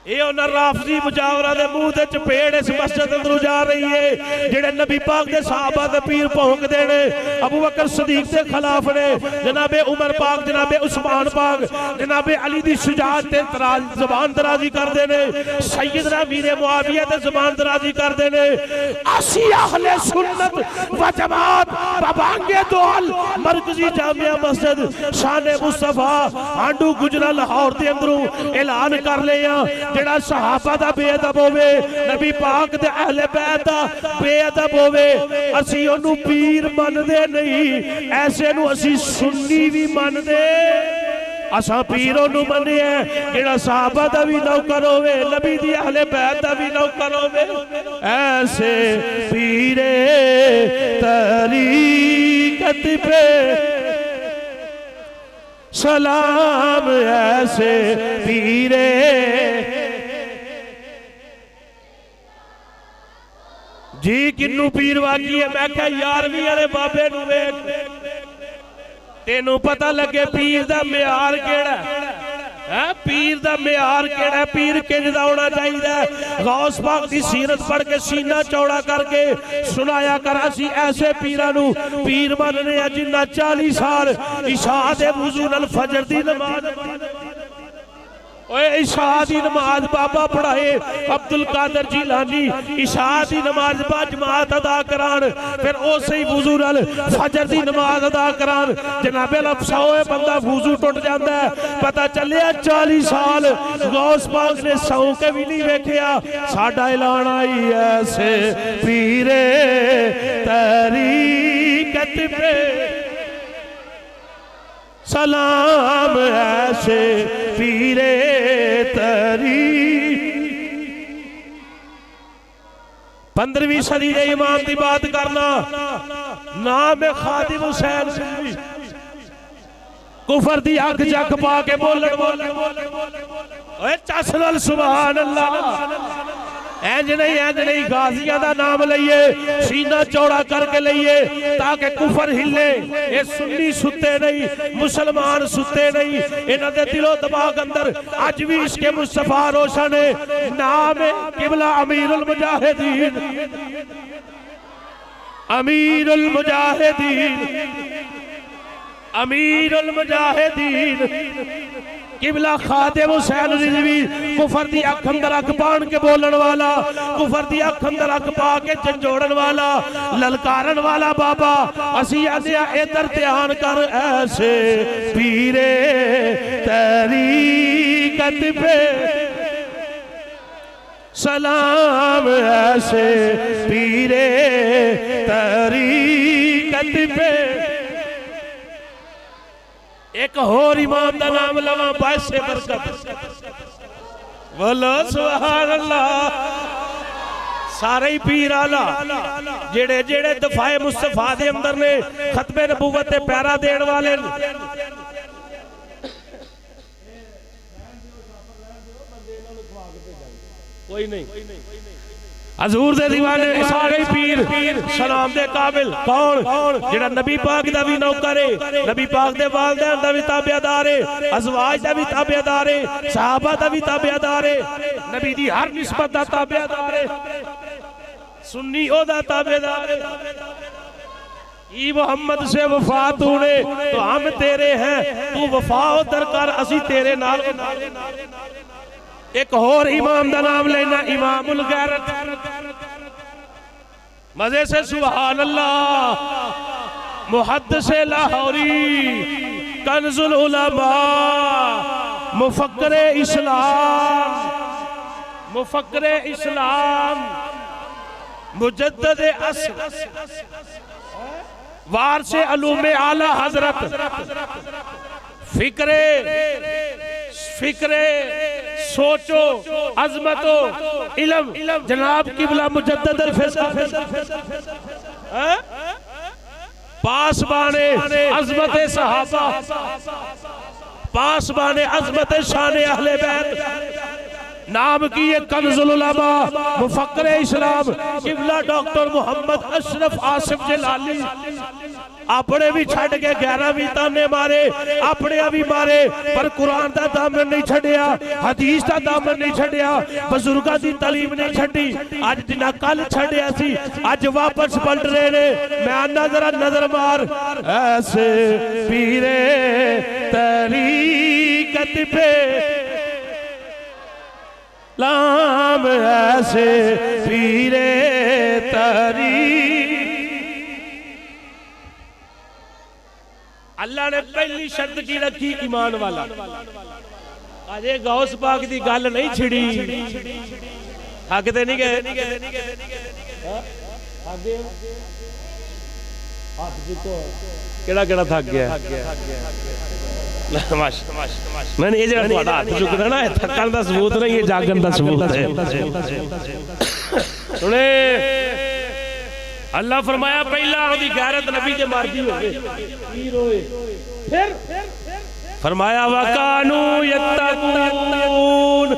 ये राफजी मुजावरा दे मुंह ते चपेड़ इस मस्जिद अंदर जा रही है। जेड़े नबी पाक दे सहाबा दे पीर भौंकदे ने, अबू बकर सदीक दे खिलाफ ने, जनाबे उमर पाक, जनाबे उस्मान पाक, जनाबे अली दी शुजाअत ते ज़बान दराजी करदे ने, सैयदना मीर मुआविया ते ज़बान दराजी करदे ने। असी अहले सुन्नत व जमात बबांगे दोल मरकजी जामिया मस्जिद शान मुस्तफा हांडू गुजरा लाहौर दे अंदरों ऐलान कर लिया, जेड़ा सहाबा दा बेअदब होवे, नबी पाक दे अहले बैत दा बेअदब होवे, असी ओनू पीर मनदे नहीं, ऐसे नू असी सुन्नी भी मनदे। असा पीर ओनू मन्निए जेड़ा सहाबा दा भी नौकर होवे, नबी दी अहले बैत दा भी नौकर होवे। ऐसे पीरे तरीकत पे सलाम ऐसे पीरे। जी किन्नू पीर वाकी है? मैं क्या 11वीं वाले बाबे नू वेख, तेनू पता लगे पीर दा म्यार केड़ा है, पीर दा म्यार केड़ा, पीर किंज दा होना चाहिए। गौस पाक दी सीरत पढ़ के सीना चौड़ा करके सुनाया कर। असी ऐसे पीरां नू पीर मनने आ जिन्ना 40 साल इशा दे वुजू नाल फजर दी नमाज, इशा दी नमाज बाबा पढ़ाए अब्दुल कादर जिलानी, इशा दी नमाज बा जमात अदा करान, फिर उसे ही वुजू नाल फजर दी नमाज अदा करान। जनाबे लफसाओ बंदा वुजू टुट जाता है, पता चलिया 40 साल गौस पाक ने सौ के भी नहीं वेखिया। साडा ऐलान आई ऐसे पीरे तरीकत पे सलाम ऐसे पीरे तरी। 15वीं सदी के इमाम की बात करना, नाम है खादिम हुसैन सिंधी। कुफर दी अख जख पा के बोलन चस नाल सुभान अल्लाह। इंज नहीं गाजिया का नाम लईए, सीना चौड़ा करके लईए ताकि कुफर हिले। ये सुन्नी सुते नहीं, मुसलमान सुते नहीं, इन्हां दे दिलो दिमाग अंदर अज भी इसके मुस्तफा रोशन है। नाम है किबला अमीरुल मुजाहिदीन, अमीरुल मुजाहिदीन, अमीरुल मुजाहिदीन किबला खादिम हुसैन रिजवी। कुफर दी अख अंदर अख पान के बोलन वाला, कुफर दी अख अंदर अख पा के झंझोड़न वाला, ललकारन वाला बाबा। असी आंदे इधर ध्यान कर ऐसे पीरे तरीकत पे सलाम ऐसे पीरे तरीकत पे। एक होर इमाम का नाम लवा बाइसे बरकत। बोलो सुभान अल्लाह। सारे ही पीर आला जेड़े जेड़े दफाए मुस्तफा दे अंदर ने, खतमे नबूवत ते पैरा देने वाले। कोई नहीं, हजूर दे दीवाने सारे पीर सलाम दे काबिल। कौन? जेड़ा नबी पाक दा भी नौकर है, नबी पाक दे वालिदैन दा भी ताबेदार है, अज़वाज दा भी ताबेदार है, सहाबा दा भी ताबेदार है, नबी दी हर निस्बत दा ताबेदार है, सुन्नी ओदा ताबेदार है। ई मोहम्मद से वफा तूने तो हम तेरे हैं, तू वफा उधर कर असी तेरे नाल। एक और इमाम का नाम लेना, इमामुल गैरत। मजे से सुभान अल्लाह। मुहद्दिसे लाहौरी, कंजुल उलमा, मुफक्किरे इस्लाम, मुफक्किरे इस्लाम, मुजद्दिदे अस्र, वारिसे उलूमे आला हजरत, फिक्रे सोचो अजमतो इल्म जनाब किबला मुजद्दिद पासबाने अजमत सहाबा, पासबाने अजमत शान अहले बैत, नाम की ये कंजुल उलमा, मुफक्किर इस्लाम किबला डॉक्टर मोहम्मद अशरफ आसिफ जलाली। अपने भी छड़ के 11 भी ताने मारे, अपने भी मारे, पर कुरान का दामन नहीं छड़िया, हदीस का दामन नहीं छड़िया, बजुर्गों की तालीम नहीं छड़ी। अज जिन्ना कल छड़िया सी अज वापस पलट रहे ने। मैं आना जरा नजर मार, ऐसे पीरे तरीकत पे लाम, ऐसे पीरे तरी। अल्लाह ने पहली शर्त की रखी ईमान वाला। अजे गौस पाक की गल नहीं छिड़ी, थकते नहीं गए। केड़ा थक गया? मैंने ये जगह हाथ चुकना ना, थकन का सबूत नहीं, ये जागन का सबूत है। सुने अल्लाह फरमाया पहला ओदी गैरत नबी दे मर्दी होवे, फिर फरमाया वकानू यत्तकून।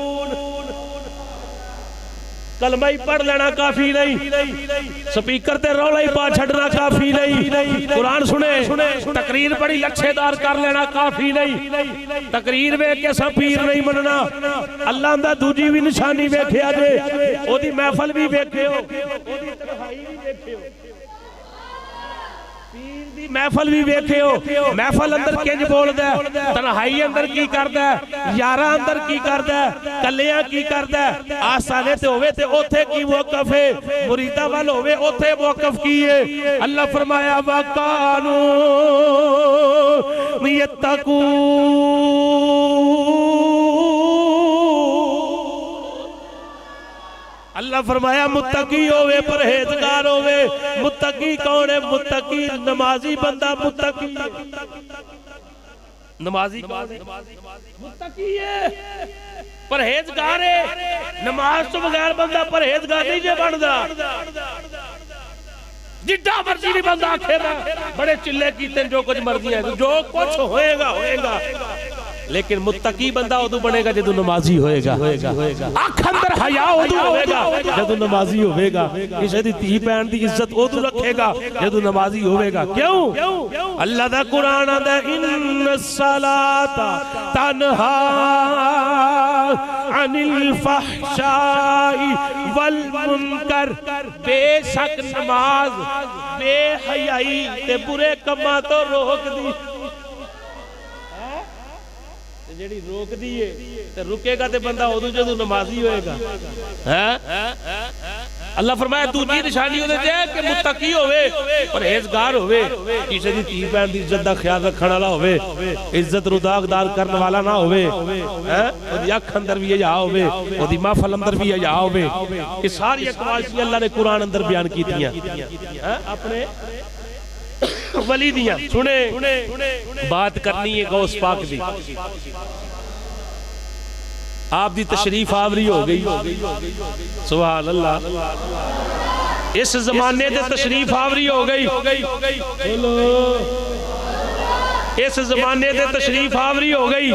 कलमा ही पढ़ लेना काफी नहीं, स्पीकर ते रौला ही पा छड़ना काफी नहीं, कुरान सुने तकरीर बड़ी लच्छेदार कर लेना काफी नहीं। तकरीर वेख के सब पीर नहीं मनना। अल्लाह दा दूजी भी निशानी वेखिया जे, ओदी महफल भी वेखियो, ओदी तन्हाई भी वेखियो, पीर दी महफल भी वेखियो। महफल अंदर किंज बोलदा है, तन्हाई अंदर की करदा है, यारा अंदर की करदा है, कलियां की करदा है। आसाने ते होवे ते ओथे की वक़फ है, मुरीदा वाल होवे ओथे वक़फ की है। अल्लाह फरमाया वकानू यत्तकू। अल्लाह फरमाया मुत्तकी होवे, परहेजगार होवे। मुत्तकी कौन है? मुत्तकी नमाजी बंदा मुत्तकी, नमाजी मुत्तकी है, परहेजगार है। नमाज तो बगैर बंदा परहेजगार नहीं जे बनदा। जिड्डा मर्जी नहीं बंदा आखे बड़े चिल्ले कीते जो कुछ मर्जी है, जो कुछ होएगा होएगा, लेकिन मुत्तकी बंदा उदू बनेगा जदों नमाजी होएगा। अख अंदर हया उदू होएगा जदों नमाजी होएगा। किसी दी धी भैन दी इज्जत उदू रखेगा जदों नमाजी होएगा। क्यों? अल्लाह दा कुरान आंदा इन्नस्सलाता तन्हा अनिल फहशाई वल मुनकर। बेशक नमाज बेहयाई ते बुरे कम्मां तो रोक दी। जेड़ी रोक दी है ते रुकेगा ते बंदा उदू जदों नमाजी होएगा। अल्लाह फरमाया दूजी निशानी ओदे ते कि मुत्तकी होवे, परहेजगार होवे, किसी दी धी भैन दी इज्जत दा ख्याल रखण वाला होवे, इज्जत नु दागदार करन वाला ना होवे, ओदी अख अंदर भी हया होवे, ओदी महफल अंदर भी हया होवे। ये सारी अकवाल अल्लाह ने कुरान अंदर बयान कीतियां अपने वली दियां। सुने बात करनी है गौस पाक दी। आप दी तशरीफ आवरी हो गई, सुभान अल्लाह। इस जमाने दे तशरीफ आवरी हो गई, इस जमाने दे तशरीफ आवरी हो गई।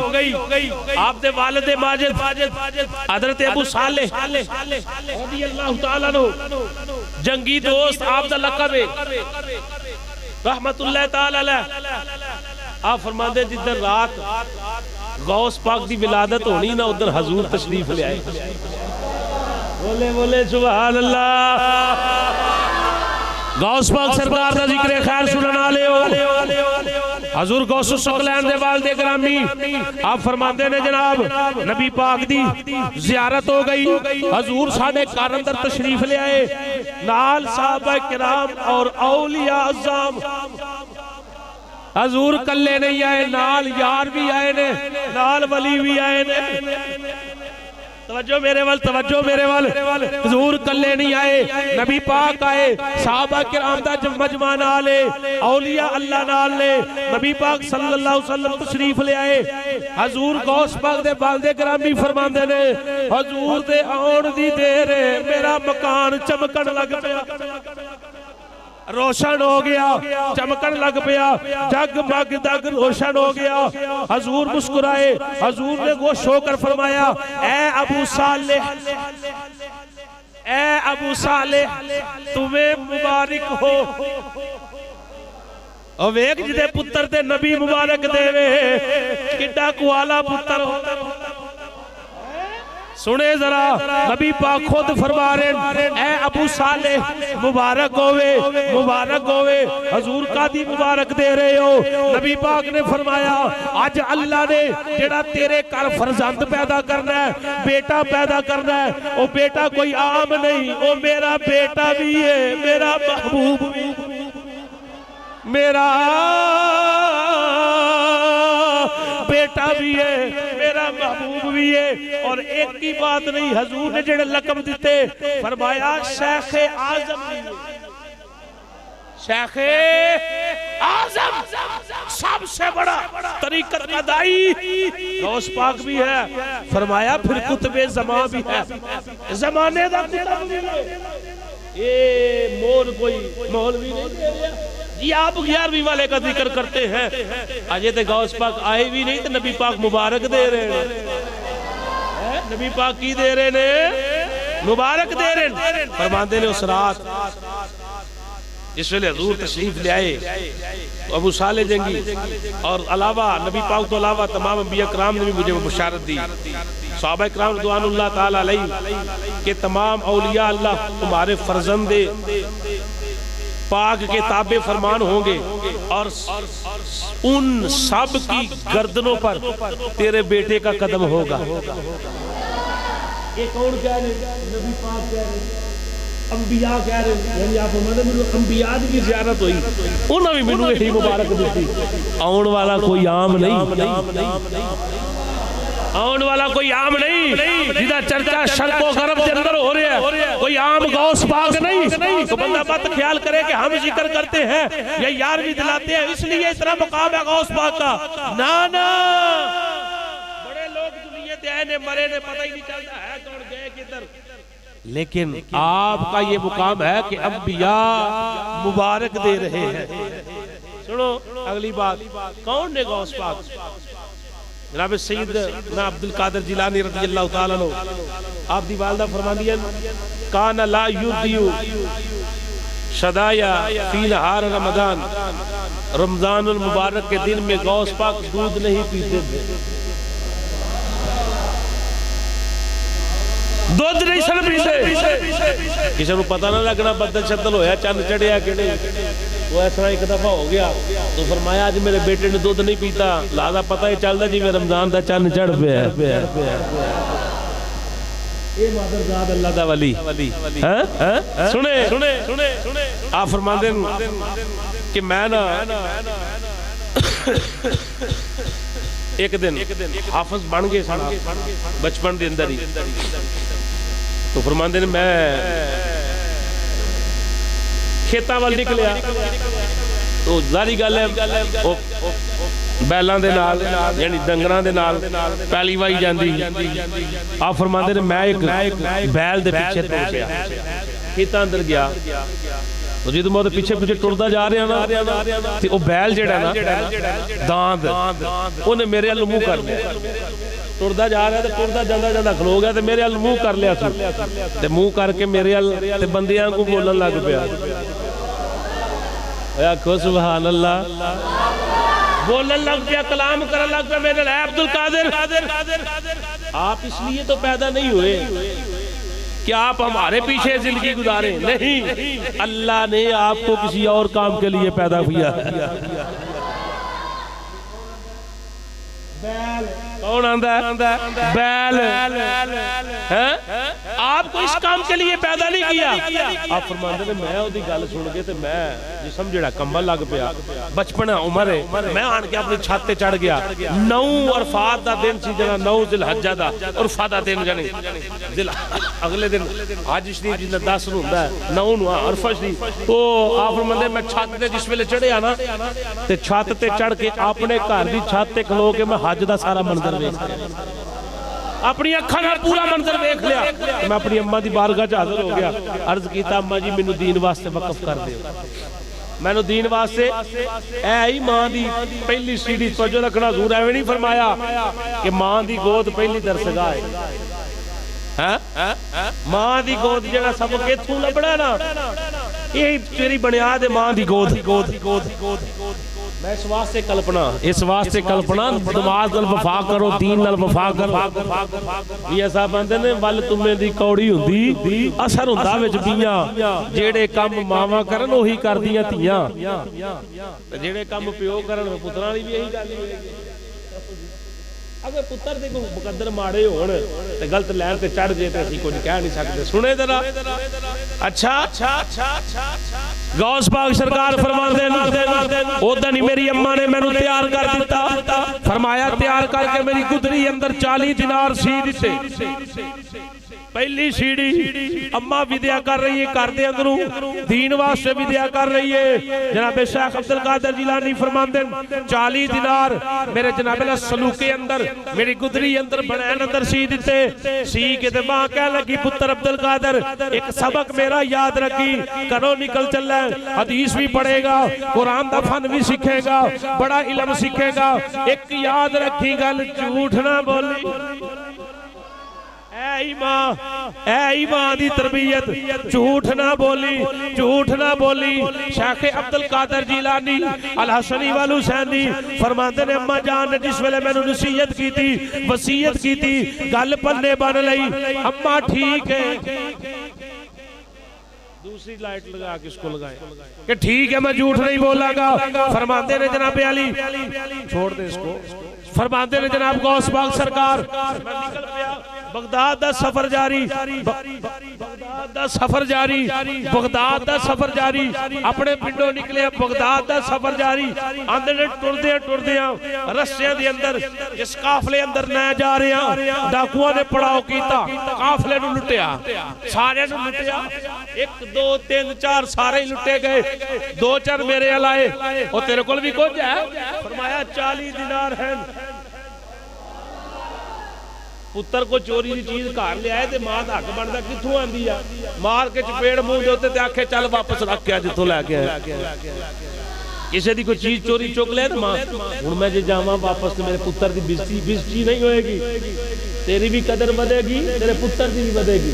आप दे वालिद माजिद हजरत अबू सालेह रज़ियल्लाहु तआला अन्हु, जंगी दोस्त, आप दा लक़ब है रहमतुल्लाह ताला अलैह। आप फरमाते जिधर रात गौस पाक की विलादत होनी ना, उधर हजूर तशरीफ ले आए। बोले बोले सुभान अल्लाह। गौस पाक सरकार का जिक्र खैर सुनने वाले हो। हजूर गौसुल सकलैन दे वालिद गिरामी आप फरमाते ने जनाब नबी पाक दी जियारत हो गई। हजूर साडे घर अंदर तशरीफ ले आए, नाल साहबा किराम और औलिया अज़्ज़ाम। हजूर कल्ले नहीं आए, नाल यार भी आए ने, नाल वली भी आए ने। तवज्जो मेरे वाल, तवज्जो मेरे वाल। हजूर कल्ले नहीं आए, नबी पाक आए, सहाबा किराम दा मजमा नाल है, औलिया अल्लाह नाल ने, नबी पाक सल्लल्लाहु अलैहि वसल्लम तशरीफ ले आए। हजूर गौस पाक दे बालदे ग्रामी फरमांदे ने, हजूर दे आउण दी देर है, मेरा मकान चमकन लग पिया, रोशन हो गया, चमकन लग पिया, जगमग दग रोशन हो गया। हजूर मुस्कुराए, हजूर ने गोश होकर फरमाया, ए अबू सालेह, ए अबू सालेह, तुम्हें मुबारक हो। और वेख जिदे पुत्र ते नबी मुबारक देवे, किड्डा कुआला पुत्र होता। सुने जरा, नबी पाक खुद फरमा रहे, ए अबू सालेह मुबारक होवे, मुबारक होवे। हजूर कादी मुबारक दे रहे हो? नबी पाक ने फरमाया, आज अल्लाह ने जेड़ा तेरे घर फरजंद पैदा करना है, बेटा पैदा करना है, वो बेटा कोई आम नहीं, वो मेरा बेटा भी है, मेरा महबूब भी, मेरा बेटा भी है, मेरा महबूब भी है। और एक की बात नहीं, हजूर ने जेड़े लकब दिते, फरमाया शेख आजम, शेख आजम सबसे बड़ा तरीकत का दाई गौस पाक भी है। फरमाया फिर कुतबे ज़मा भी है, जमाने दा कुतब भी है। ये मोर कोई मौलवी नहीं दे रहा जी, आप 11वीं वाले का जिक्र करते हैं, अजय तो गौस पाक आए भी नहीं, तो नबी पाक मुबारक दे रहे हैं। नबी पाक की दे रहे ने, मुबारक दे रहे हैं। फरमाते ने उस रात जिस वेले हजूर तशरीफ ले आए, तो अबू साले जंगी और अलावा नबी पाक तो अलावा तमाम अंबिया कराम ने भी मुझे बशारत दी, सहाबा कराम रिज़वानुल्लाह ताला अलैहि के तमाम औलिया अल्लाह तुम्हारे फर्जंदे पाक के ताबे फरमान होंगे, और उन सब की गर्दनों पर तेरे बेटे का कदम होगा। ये कौन कह रहे? नबी पाक कह रहे, अंबिया कह रहे, यानी आप मतलब अंबिया की ज़ियारत हुई, उन्होंने भी मैनू यही मुबारक दी। आउण वाला कोई आम नहीं, आउण वाला कोई आम नहीं, जिदा चर्चा शर्को गरब के अंदर हो रहा है, कोई आम गौस पाक नहीं। तो बंदा मत ख्याल करे कि हम जिक्र करते हैं या यार भी दिलाते हैं इसलिए इतना मुकाम है गौस पाक का, ना ना। बड़े लोग दुनिया से आए ने, मरे ने, पता ही नहीं चलता है कौन गए किधर। लेकिन आपका ये मुकाम है कि अंबिया मुबारक दे रहे हैं। सुनो अगली बात, कौन ने गौस पाक? जनाब सैयद ना अब्दुल कादिर जिलानी रज़ियल्लाहु ताला अन्हु, आप दी वालदा फरमांदियां, काना ला युदियु शदाया फी नहार रमजान, रमजानुल मुबारक के दिन में गौस पाक दूध नहीं पीते थे, दूध नहीं सन पीते। किसी को पता ना लगना बदल शदल होया, चंद चढ़िया कि नहीं। वो ऐसा एक दफा हो गया तो फरमाया आज मेरे बेटे ने दूध नहीं पीता, लादा पता ही चलता जी मैं रमजान का चंद चढ़ पे। अल्लाह दा वली सुने सुने सुने सुने आप फरमाते कि मैं ना एक दिन हाफिज बन गए बचपन के अंदर ही। तो फरमाते ने मैं खेता वाल निकलिया, तो जारी गल है बैलों के नाल यानी डंगरां दे नाल पैली वाई जाती। आप फरमाते ने मैं एक बैल दे पीछे तुर गया, खेतां अंदर गया, तो जो मैं पीछे पीछे टुरदा जा रहा ना, तो बैल जेड़ा ना दांद उन्हें मेरे अल मुंह कर लिया। टुरदा जा रहा, टुरदा जांदा जांदा खलो गया, तो मेरे अल मुंह कर लिया, ते मुंह करके मेरे अल बंदियां को बोलन लग पिया। आखो सुभान अल्लाह, बोलन लग गया, कलाम करन लग गया मेरे अब्दुल कादिर। आप इसलिए तो पैदा नहीं हुए कि आप हमारे पीछे जिंदगी गुजारे, नहीं, अल्लाह ने आपको किसी और काम के लिए पैदा किया है। कौन आंदा है? बैल है? आपको इस काम के लिए पैदा नहीं किया। आप फरमाते ने मैं ओदी गल सुन के ते मैं जिस्म जेड़ा कंबल लग पिया, बचपन उम्र है, मैं आन के अपनी छत ते चढ़ गया। 9 अरफात दा दिन सी जेड़ा 9 जिलहज्जा दा उरफा दा दिन जानी अगले दिन हज शरीफ जिंदा 10 नूं हुंदा है, 9 नूं अरफा शरीफ। तो आप फरमांदे मैं छत ते जिस वेले चढ़िया ना ते छत ते चढ़ के अपने घर दी छत ते खलो के मैं हज दा सारा मंजर वेख लिया, अपनी अखां नाल पूरा मंजर देख लिया। मैं अपनी अम्मा दी बारगाह च हाज़िर हो गया, अर्ज कीता अम्मा जी मैनू दीन वास्ते वक़फ कर दिओ, मैनू दीन वास्ते ऐ ही मां दी पहली सीढ़ी तवज्जो रखना। हज़ूर एवें नहीं फरमाया कि मां दी गोद पहली दरसगाह है, मां दी गोद जेड़ा सबक इत्थों लभना ना, यही तेरी बुनियाद है मां दी गोद। मैं इस वास्ते कल्पना दिमाग नाल वफा करो, दीन नाल वफा करो। ये साहब कहंदे ने वल तुमे दी कौड़ी हुंदी असर हुंदा विच बीआं, जेड़े काम मावां करन ओही करदियां धीआं, ते जेड़े काम प्यो करन पुत्रां दी भी यही गल होएगी। अगर पुत्र दे कोई मुकद्दर माड़े होण ते गलत लैन ते चढ़ जे ते असीं कुछ कह नहीं सकदे। सुने जरा अच्छा गौस पाक सरकार फरमांदे ने ओदा नहीं मेरी अम्मा ने मैनू तैयार कर दिता, फरमाया तैयार करके मेरी गुदरी अंदर 40 दिनार सी दिते। पहली सीढ़ी अम्मा विद्या कर रही है, घर दे अंदरों दीन वास्ते विद्या कर रही है। जनाब शेख अब्दुल कादिर जिलानी फरमांदे 40 दिनार मेरे जनाब सलूके अंदर मेरी गुदरी अंदर बनैन अंदर सी दिते। सी के ते मां कह लगी पुत्र अब्दुल कादिर एक सबक मेरा याद रखी, घरों निकल चला हदीस भी पढ़ेगा, कुरान दा फन भी सीखेगा, बड़ा इल्म सीखेगा। एक याद रखी गल झूठ ना बोली, ऐ मां दी तरबियत, झूठ ना बोली। शेख अब्दुल कादिर जिलानी अल हसनी वल हुसैनी फरमाते ने अम्मा जान ने जिस वेले मैनू नसीहत की थी, वसीयत की थी, गल पन्ने बन लई, अम्मा ठीक है। दूसरी लाइट लगा के इसको लगाए कि ठीक है मैं झूठ नहीं बोलागा। फरमाते ने जनाब अली छोड़ दे इसको, फरमाते ने जनाब गौस पाक सरकार मैं निकल गया। बगदाद दा सफर जारी, बगदाद दा सफर जारी, अपने पिंडों निकले बगदाद दा सफर जारी। आंदे ने टुरदे रस्सियां दे अंदर जिस काफले अंदर ना जा रहे डाकुआं ने पड़ाव कीता, काफले नूं लुटिया, सारे नूं लुटिया, 1 2 3 4 सारे ही लुटे गए। 2-4 मेरे अलाए और तेरे कोल भी कुछ है, फरमाया 40 दिनार है। पुत्र को चोरी की चीज घर ले आए ते मां दा हक बनदा कित्थों आंदी आ, मार के चपेड़ मुंह दे उत्ते ते आखे चल वापस रख के आ जिथों लैके आया। किसी दी कोई चीज चोरी चुक ले तो मां हुण मैं जे जावां वापस ते मेरे पुत्र दी बेइज्जती नहीं होएगी, तेरी भी कदर बढ़ेगी, तेरे पुत्र दी भी बढ़ेगी।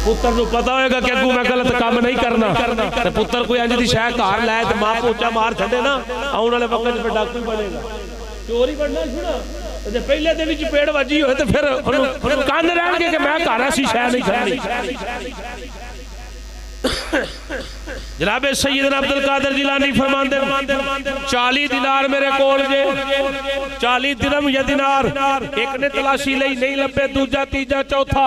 पुत्र नूं पता होएगा कि अगू मैं गलत काम नहीं करना, ते पुत्र कोई इंज दी शै घर लाए ते मां पोचा मार छड्डे ना, आउण वाले वक्त च डाकू बनेगा, चोरी बनना छुड़ा। जे पहले दिन चपेड़ वजी हो तो फिर कान रहणगे कि मैं घर ऐसी शै नहीं करनी। जनाब सैयदना अब्दुल कादिर जिलानी फरमांदे 40 दिनार मेरे कोल जे, 40 दिरहम या दिनार। एक ने तलाशी लई नहीं लभे, दूजा तीजा चौथा,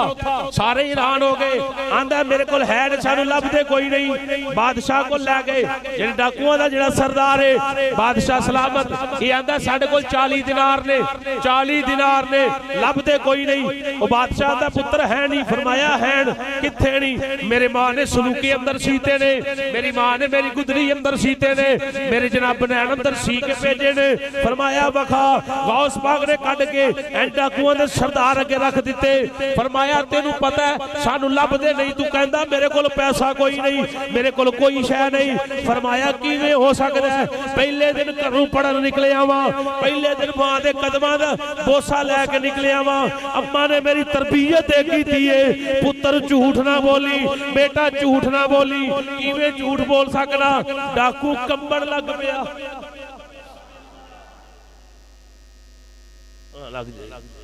सारे हैरान हो गए। आंदा मेरे कोल है नहीं, सानू लभदे कोई नहीं। बादशाह को लै गए, जेड़े डाकुआं दा जेड़ा सरदार है बादशाह सलामत, ये आंदा साडे कोल 40 दिनार ने, 40 दिनार ने, लभदे कोई नहीं। ओ बादशाह दा पुत्र है नहीं, फरमाया है किथे नहीं, मेरे मां ने सलूके अंदर सीते ने, मेरी मां ने मेरी गुदरी अंदर सीते ने, मेरे जनाब बनैन अंदर सी के भेजे ने। फरमाया वखा, गौस पाक ने कढ के एं डाकुआं दे सरदार अगे रख दिते। फरमाया तेनू पता है सानू लभदे नहीं, तू कहंदा मेरे कोल पैसा कोई नहीं, मेरे कोल कोई शै नहीं। फरमाया किवें हो सकदा है, पहले दिन घरों पढ़न निकले आवां, पहले दिन मां दे कदमां दा बोसा लैके निकले आवां, अम्मा ने मेरी तरबियत कीती है, पुत्र झूठ ना बोली, बेटा झूठ ना बोली, किवें झूठ बोल सकना। डाकू कंबण लग पिया,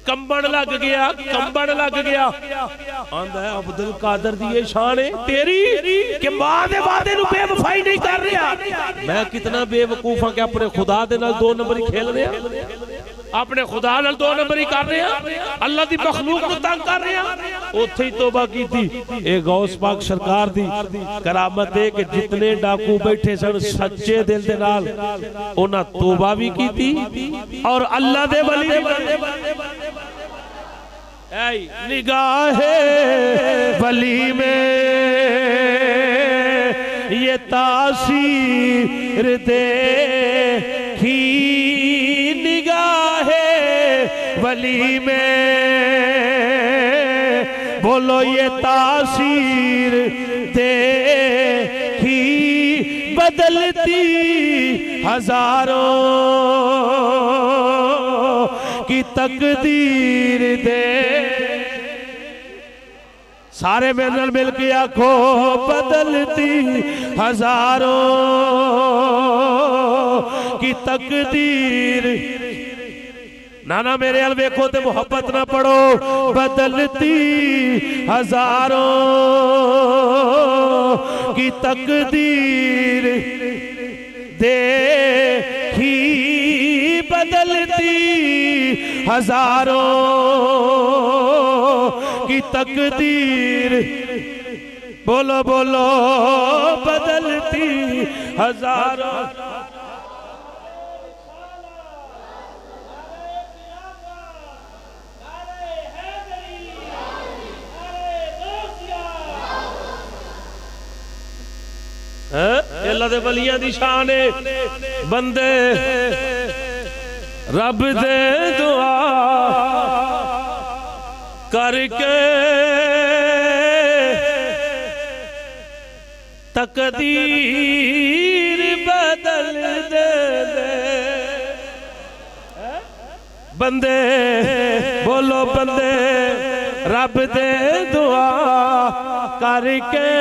कंबण लग गया, कंबण लग गया। आंदा है अब्दुल कादिर दी ये शान है तेरी कि मां दे वादे नु बेवफाई नहीं कर रहा। मैं कितना बेवकूफ हां कि अपने खुदा दे नाल 2 नंबरी खेल रहे हैं, अपने खुदा नाल 2 नंबरी कर रहे हैं, अल्लाह दी मखलूक नु तंग कर रहे हैं। उत्थे ही तौबा की थी। ए गौस पाक सरकार दी करामत है कि जितने डाकू बैठे सन सच्चे दिल दे नाल उन्हां तौबा भी की थी और अल्लाह दे वली निगाहे वली में ये तासीर देखी, निगाहे वली में बोलो ये तासीर देखी, बदलती हजारों की तकदीर दे। सारे मेरे मिल के आखो बदलती हजारों की तकदीर। नाना मेरे अल वेखो ते मोहब्बत ना पढ़ो। बदलती हजारों की तकदीर देखी, बदलती हजारों की तकदीर। बोलो बोलो बदलती हजारों। अल्लाह दे वलियां दी शान है। बंदे रब दे दुआ करके तकदीर बदल दे। बंदे बोलो बंदे रब दे दुआ करके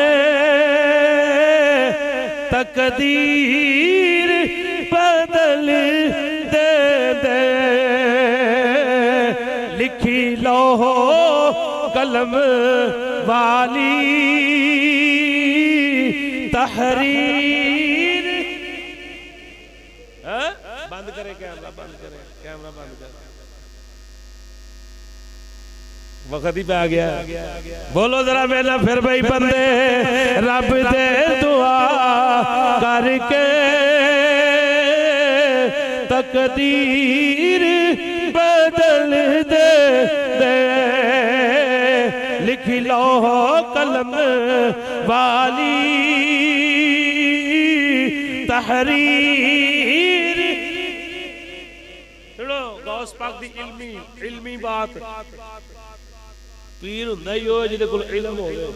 तकदीर बदल दे दे। लिखी लो कलम वाली तहरीर। बंद करे कैमरा, बंद करे कैमरा, बंद कर। वक्त ही पे आ गया। बोलो जरा मेरा फिर भाई बंदे रब दे दुआ करके तकदीर बदल दे दे। लिख लो कलम वाली तहरीर। सुनो गौस पाक दी इल्मी बात। पीर हुंदा ही हो जिहदे कोल इल्म होवे।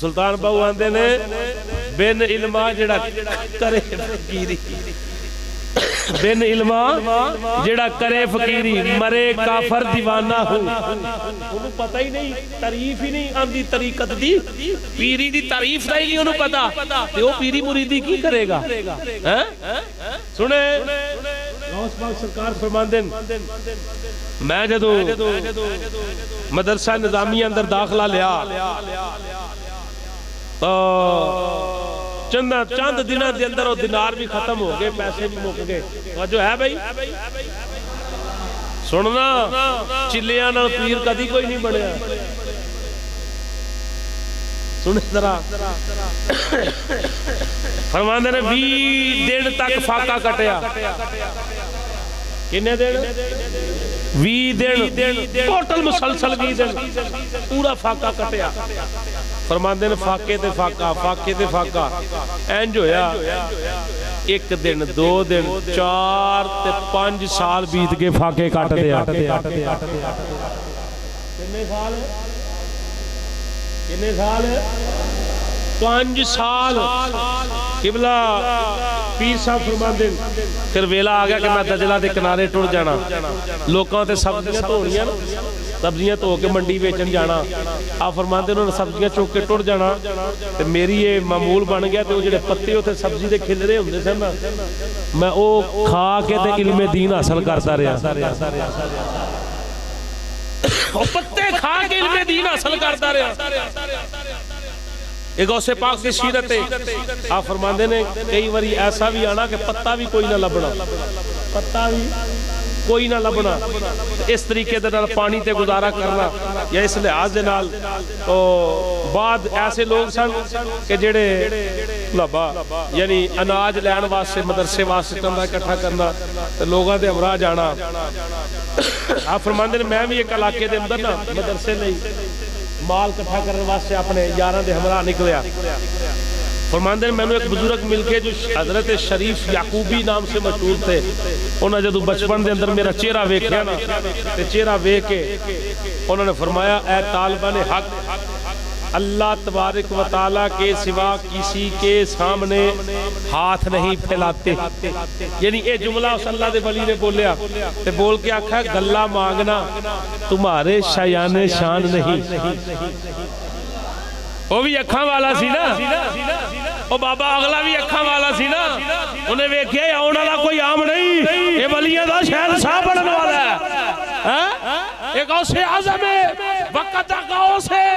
सुल्तान बाहू आंदे ने बिन इल्मा जेड़ा करे फकीरी, बिन इल्मा जेड़ा करे फकीरी मरे काफर दीवाना हो। उन्हें पता ही नहीं, तारीफ ही नहीं आंदी तरीकत दी, पीरी दी तारीफ दा ही नहीं उन्हें पता, ते वो पीरी मुरीदी की करेगा। हैं सुने गौस पाक सरकार फरमांदे मैं जदों मदरसा निजामिया अंदर दाखला लिया तो चंद दिनों के अंदर दिनार भी खत्म हो गए, पैसे भी मुक गए। जो है भाई सुनना, चिल्लिया ना पीर कदी कोई नहीं बनया। सुन जरा फरमांदे ने 20 दिन तक फाका कटिया। किन्ने दिन? 20 दिन टोटल मुसलसल 20 दिन पूरा फाका कटिया। फरमांदे ने फाके ते फाका, फाके ते फाका इंज होया। 1 दिन 2 दिन 4 ते 5 साल बीत के फाके कट दिया। कितने साल? कितने साल? 5 साल। किबला पीर साहब फरमांदे फिर वेला आ गया कि मैं दजला के किनारे टुर जाना। लोगों ते सब्जियां धोनियां, सब्जियां धो के मंडी बेचन जाना। आ फरमांदे उन्होंने सब्जियां चुक के टुर जाना। ते मेरी ये मामूल बन गया। तो जो पत्ते उत्थे सब्जी के खिलरे होंदे सन ना, मैं वो खा के ते इल्मे दीन हासिल करता रहा। पत्ते खा के इल्मे दीन हासिल करता रहा। एक गौसे पाक की सीरत है। आप फरमाते ने कई बारी ऐसा भी आना कि पत्ता भी कोई ना लभना, पत्ता भी कोई ना लभना। इस तरीके दे नाल पानी ते गुजारा करना या इस लिहाज दे नाल तो बाद ऐसे लोग सन कि जेड़े लाबा यानी अनाज लैन वास्ते मदरसे वास्ते चंदा इकट्ठा करना ते लोगों के हमरा जाना। आप फरमांदे ने मैं भी एक इलाके के अंदर ना मदरसे माल इकट्ठा करने वास्ते अपने यारां दे हमरा निकलिया। फरमांदे मैनू एक बुजुर्ग मिल के जो हजरत शरीफ याकूबी नाम से मशहूर थे, उन्होंने जो बचपन के अंदर मेरा चेहरा वेख्या ना ते चेहरा वेख के उन्होंने फरमाया ऐ तालिबान हक, अल्लाह तबारक व तआला के सिवा किसी के सामने हाथ नहीं फैलाते। यानी ये जुमला उस अल्लाह दे वली ने बोलिया ते बोल के आखा गल्ला मांगना तुम्हारे शायाने शान नहीं। वो भी अखा वाला सी ना, वो बाबा अगला भी अखा वाला सी ना, उन्हें वेखे आने वाला कोई आम नहीं, ये वलियां दा शहंशाह बनने वाला है। एक गौसे आज़म है, वक़्त दा गौस है।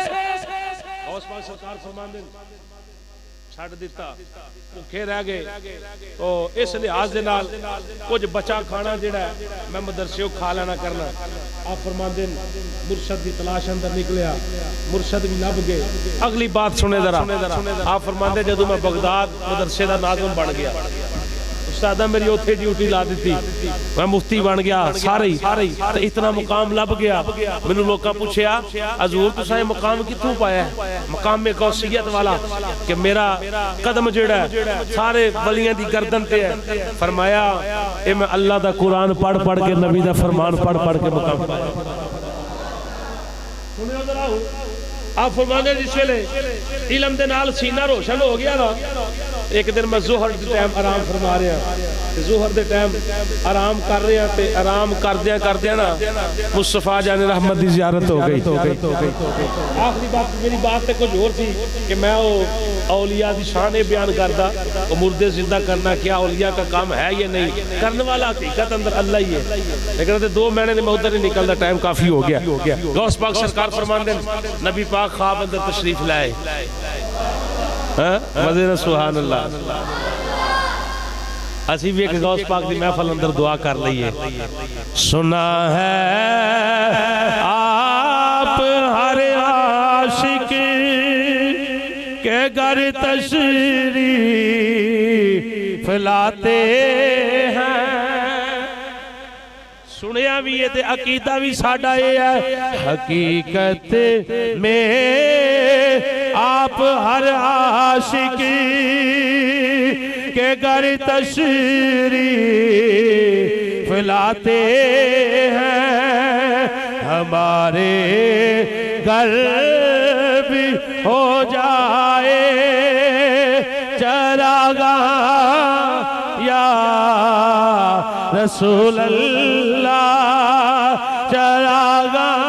गौस पाक सरकार फरमांदे छड़ दिता, भूखे रह गए। तो इस लिहाज दे नाल कुछ बचा खाना जिहड़ा मैं मदरसे खा लेना करना। आप फरमांदे मुर्शद की तलाश अंदर निकलिया, मुर्शद भी लभ गए। अगली बात सुने जरा, आप फरमांदे जदों मैं बगदाद मदरसे का नाज़िम बन गया, उस्तादा मेरी उत्थे ड्यूटी ला दी, मैं मुफ्ती बन गया, सारे तो इतना मुकाम लभ गया। मैनू लोकां पुछया हजूर तुसां ये मुकाम कित्थों पाया है? मुकाम में गौसियत वाला कि मेरा कदम जिहड़ा सारे वलियां दी गर्दन ते है। फरमाया ये मैं अल्लाह दा कुरान पढ़ पढ़ के नबी दा फरमान पढ़ पढ़ के मुकाम पाया। सुनियो जरा, आप फरमांदे जिस वेले इलम दे नाल सीना रोशन हो गया ना, एक दिन मैं जोहर के टाइम आराम फरमा रहा, जोहर के टाइम आराम कर रहा ते आराम करदे ना मुस्तफा जाने रहमत की ज़ियारत हो गई। आखिरी बात मेरी बात तो कुछ और थी कि मैं वो औलिया की शान बयान करता, वो मुर्दे जिंदा करना क्या औलिया का काम है या नहीं, करने वाला हकीकत अंदर अल्लाह ही है। लेकिन 2 महीने में उधर ही निकलता, टाइम काफी हो गया। गौस पाक सरकार फरमांदे नबी पाक ख्वाब अंदर तशरीफ लाए, मजे ना सुभान अल्लाह। असी भी एक गौस पाक की महफल अंदर दुआ कर लीए। सुना है आप हर आशिक के घर तशरीफ लाते हैं। सुनिया भी है ते अकीदा भी साडा ये है, हकीकत में आप हर आशिक के घर तशरीफ लाते हैं। हमारे घर भी हो जाए चरागाह या रसूल अल्लाह, चरागाह।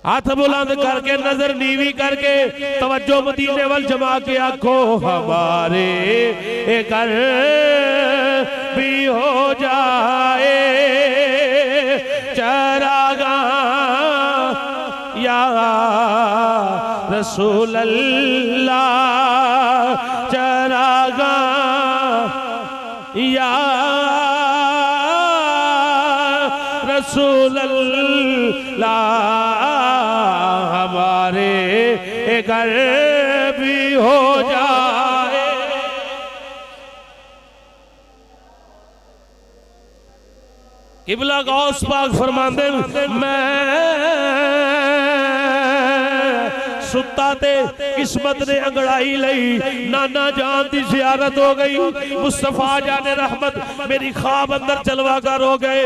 हाथ बुलंद करके नजर नीवी करके तवज्जो मदीने वल जमा के आखो हमारे घर भी हो जाए चरागाह या रसूल अल्लाह, चरागाह या रसूल अल्लाह, हमारे घर भी हो जाए। किबला गौस पाक फरमांदे मैं सुता ते किस्मत ने अंगड़ाई लई, नाना जान की जियारत हो गई, मुस्तफा जाने रहमत मेरी ख्वाब अंदर जलवागर हो गए।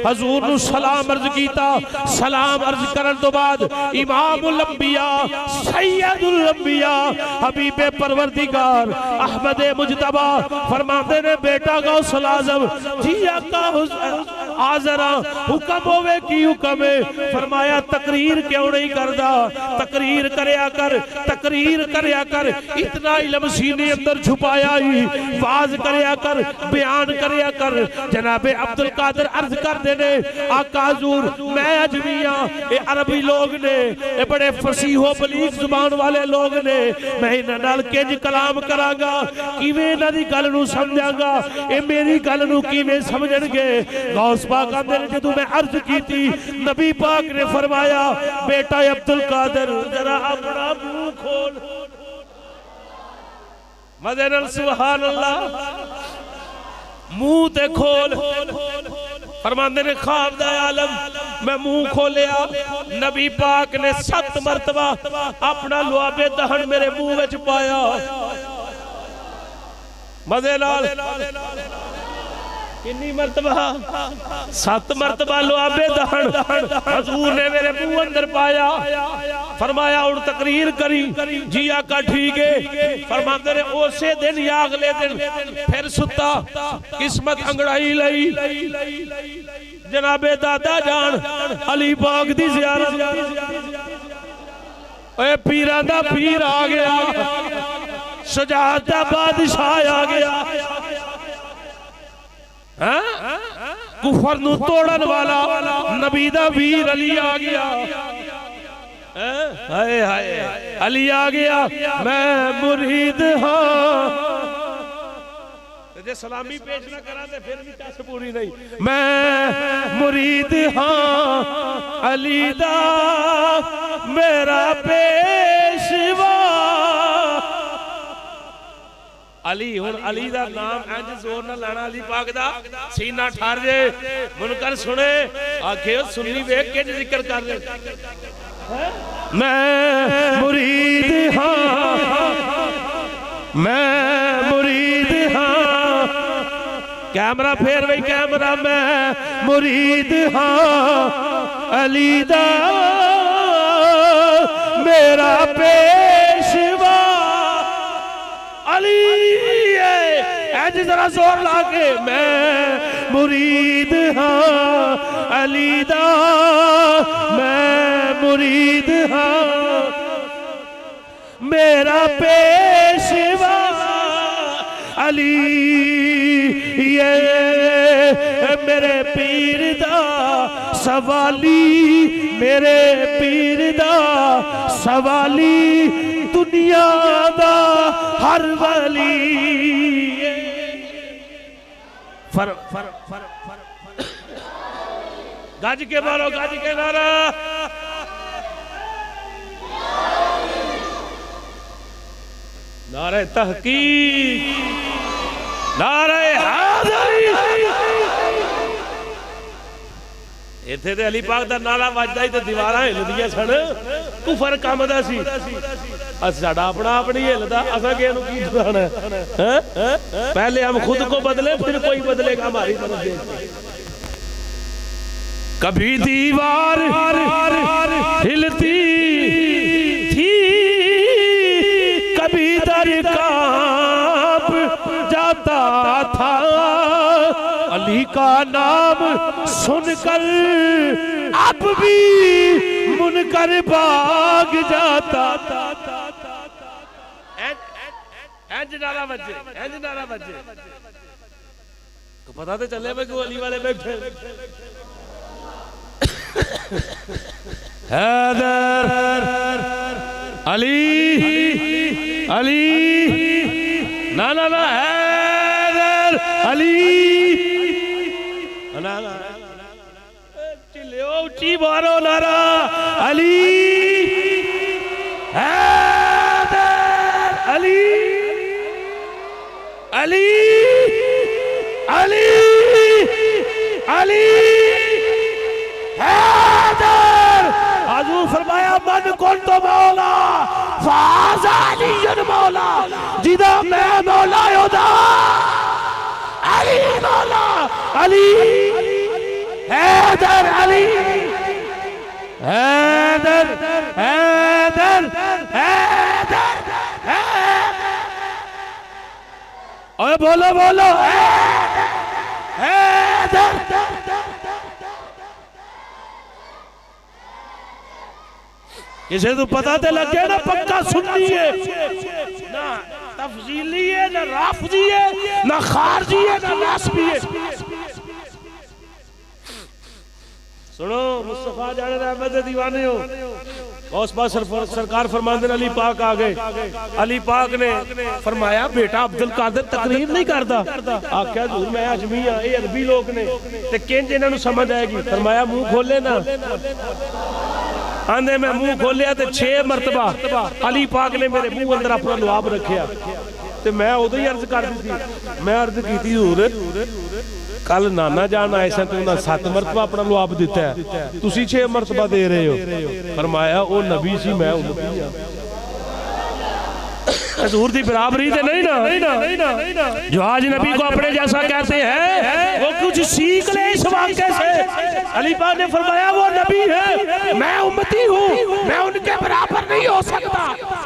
हजूर नु सलाम अर्ज कीता, सलाम अर्ज करन तो बाद इमामुल अंबिया सैयदुल अंबिया हबीबे परवरदिगार अहमद मुजतबा फरमाते ने बेटा गौसुल आजम जी आका हाज़र हां, हुक्म होवे की हुक्म है। फरमाया तकरीर क्यों नहीं करदा, तकरीर करया कर, तकरीर करया कर। इतना इल्म सीने अंदर छुपाया ही, वाज करया कर, बयान करया कर। जनाबे अब्दुल कादिर अर्ज करते ने आका हुजूर मैं अजमिया, ये अरबी लोग ने, ये बड़े फसीहो बलीग जुबान वाले लोग ने, मैं इन्हां नाल किंज कलाम करांगा, किवें इन्हां दी गल नूं समझांगा, ये मेरी गल नूं किवें समझणगे। गौस पाक आंदे ने जदों मैं अर्ज कीती, नबी पाक ने फरमाया बेटा अब्दुल कादिर जरा अपना मुंह खोल। मजे नाल सुभान अल्लाह, मुंह ते खोल। फरमांदे ने ख्वाब दा आलम मैं मुंह खोलिया, नबी पाक ने 7 मरतबा अपना लुआबे दहन मेरे मुंह विच पाया। मजे नाल कितनी मरतबा, 7 मरतबा लुआबे दहन हजूर ने मेरे मुंह अंदर पाया। फरमाया उड़ तकरीर करी, जी आका ठीक है। फरमाते ने उसे दिन या अगले दिन फिर सुता, किस्मत अंगड़ाई लई, जनाबे दादा जान अली पाक दी ज़ियारत। ओए पीरां दा पीर आ गया, शुजाअत दा बादशाह आ गया, कुफर नू तोड़न वाला नबी दा वीर अली आ गया। हाय हाय अली आ गया, मैं मुरीद हाँ। जे सलामी पेश ना करा ते फिर भी टस पूरी नहीं। मैं मुरीद हाँ अली दा मेरा पेशवा। अली हुण अली दा नाम इंज जोर ना लेना, अली पाक दा सीना ठार जे। मुनकर सुने आखे सुन्नी वेख के जिक्र कर ले। मैं मुरीद हाँ, मैं मुरीद हाँ। कैमरा फेर भाई कैमरा, मैं मुरीद हाँ अली दा मेरा पेशवा। अली ऐज जरा जोर लाके, मैं मुरीद हाँ अली दा, मैं मुरीद हाँ मेरा पेशवा। अली ये मेरे पीर दा सवाली, मेरे पीर दा सवाली, दुनिया दा हर वली। फर फर फर फर गज के मारो, गज के नारा। नारे तहकीक, नारे हैदरी। इत्थे ते अली पाक दा नारा वजदा ही ते दीवारां हिलदियां सन। कुफर कम दा सी, साडा अपना आप नहीं हिलदा, असां किसे नूं की सुनाना है। पहले हम खुद को बदले फिर कोई बदलेगा हमारी तरफ देख के। कभी दीवार हिलती थी, कभी दर कांप जाता था। अली का नाम सुनकर अब भी मुनकर भाग जाता था। इंज नारा बजे, इंज नारा बजे तो पता तो चले भाई अली वाले बैठे। हैदर अली अली ना ना ना, हैदर अली ना ना, चिल्लियो ऊंची मारो नारा अली, हैदर अली अली अली अली हैदर। हुजूर फरमाया मन कौन तो मौला फाज़ा अली मौला, जिदा मैं मौला होदा अली मौला। अली हैदर अली हैदर हैदर हैदर। ओए बोलो बोलो हैदर। किसी तो पता तो लगे ना पक्का सुन्नी है, ना तफजीली है, ना राफजी है, ना खारजी है, ना नासबी है। सुनो मुस्तफा जाने रहमत दे दीवाने हो, गौस पाक सरकार फरमाते अली पाक आ गए। अली पाक ने फरमाया बेटा अब्दुल कादिर तकरीर नहीं करता। आख्या हजूर मैं अजमी हाँ, ये अरबी लोग ने ते किंज इन्हां नूं समझ आएगी। फरमाया मुंह खोले ना। आंदे मैं मुंह खोलिया ते 6 मरतबा अली पाक ने मेरे मुंह अंदर अपना लुआब रखिया ते मैं उदों ही अर्ज कर दी थी। मैं अर्ज की हजूर कल नाना जान आए सन, 7 मरतबा अपना लुआब दिता है, तुसी 6 मरतबा दे रहे हो। फरमाया वो नबी सी, मैं उम्मती हां। हजूर की बराबरी तो नहीं ना। जो आज नबी को अपने जैसा कहते हैं वो कुछ सीख ले इस वाक़े से। अली पाक ने फरमाया वो नबी है, मैं उम्मती हूँ, मैं उनके बराबर नहीं हो सकता,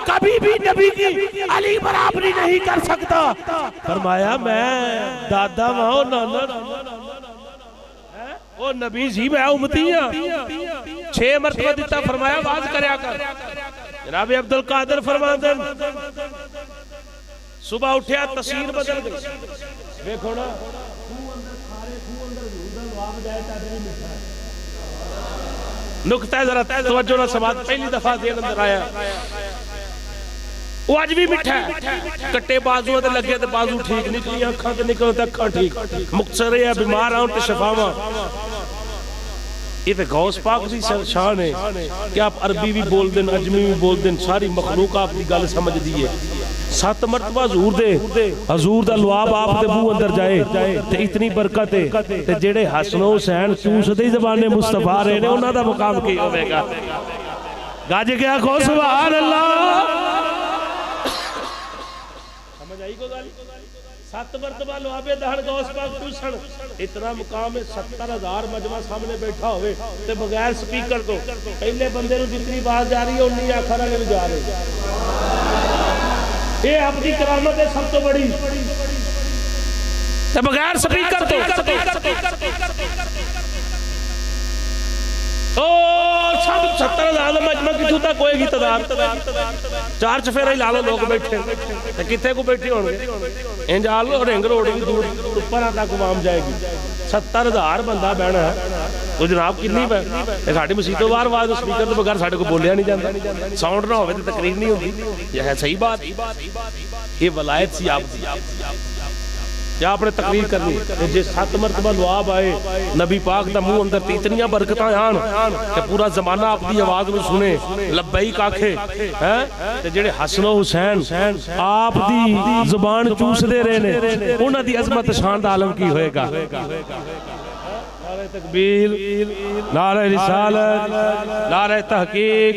कभी भी नबी की अली बराबरी नहीं कर सकता। फरमाया मैं दादा माओ नाना वो नबी जी, मैं उम्मती हां। 6 मरतबा दिता। फरमाया आवाज करया कर। जनाब अब्दुल कादिर फरमाते सुबह उठया तस्वीर बदल गई। देखो ना नुकता जरा तवज्जो ना समाज पहली दफा देन अंदर आया, वो अज भी मिठा है। कट्टे बाजुओं ते लगे ते बाजू ठीक निकली, अखां ते निकल ते अखां ठीक। मुक्तसर है बीमार आउं ते शफावां। ये तो गौस पाक की शान है कि आप अरबी भी बोल दें, अजमी भी बोल दें, सारी मखलूक आपकी गल समझ दी है। 7 मरतबा हजूर दा लुआब आप दे मुंह अंदर जाए ते इतनी बरकत है ते जेड़े हसन हुसैन चूसदे ज़बाने मुस्तफा रहे ने उन्हां दा मुकाम की होवेगा। गज के आखो सुभान अल्लाह। समझ आई को गल? 7 मरतबा लुआबे दहन गौस पाक चूसन, इतना मुकाम है। 70,000 मजमा सामने बैठा होवे ते बगैर स्पीकर तो पहले बंदे नूं जितनी आवाज जा रही है उन्नी आखर वाले भी जा रहे। ये अपनी करामत है सब तो बड़ी, ते बगैर स्पीकर तो सब 70,000 मजमा कितों तक होएगी तादाद? 4 चफेरा ही ला लो लोग बैठे ते किथे को बैठे होंगे। इंज आ लो रिंग रोड भी दूर ऊपर तक आवाम जाएगी। 70,000 बंदा बहना है तो जनाब किन्नी साड़ी मसीतों बाहर आवाज स्पीकर तो बगैर साढ़े को बोलिया नहीं जाता। साउंड ना हो तो तकरीर नहीं होती। यह है सही बात। ये वलायत सी आप क्या आपने तकरीर करनी। जे 7 मरतबा लुआब आए नबी पाक दा मुंह अंदर इतनियां बरकतां आन ते पूरा जमाना अपनी आवाज में सुने लब्बैक आखे हैं ते जेड़े हसन हुसैन आप दी जुबान चूसदे रहे ने उन्हां दी अजमत शान दा आलम की होएगा। नारे तकबीर, नारे रिसालत, नारे तहकीक,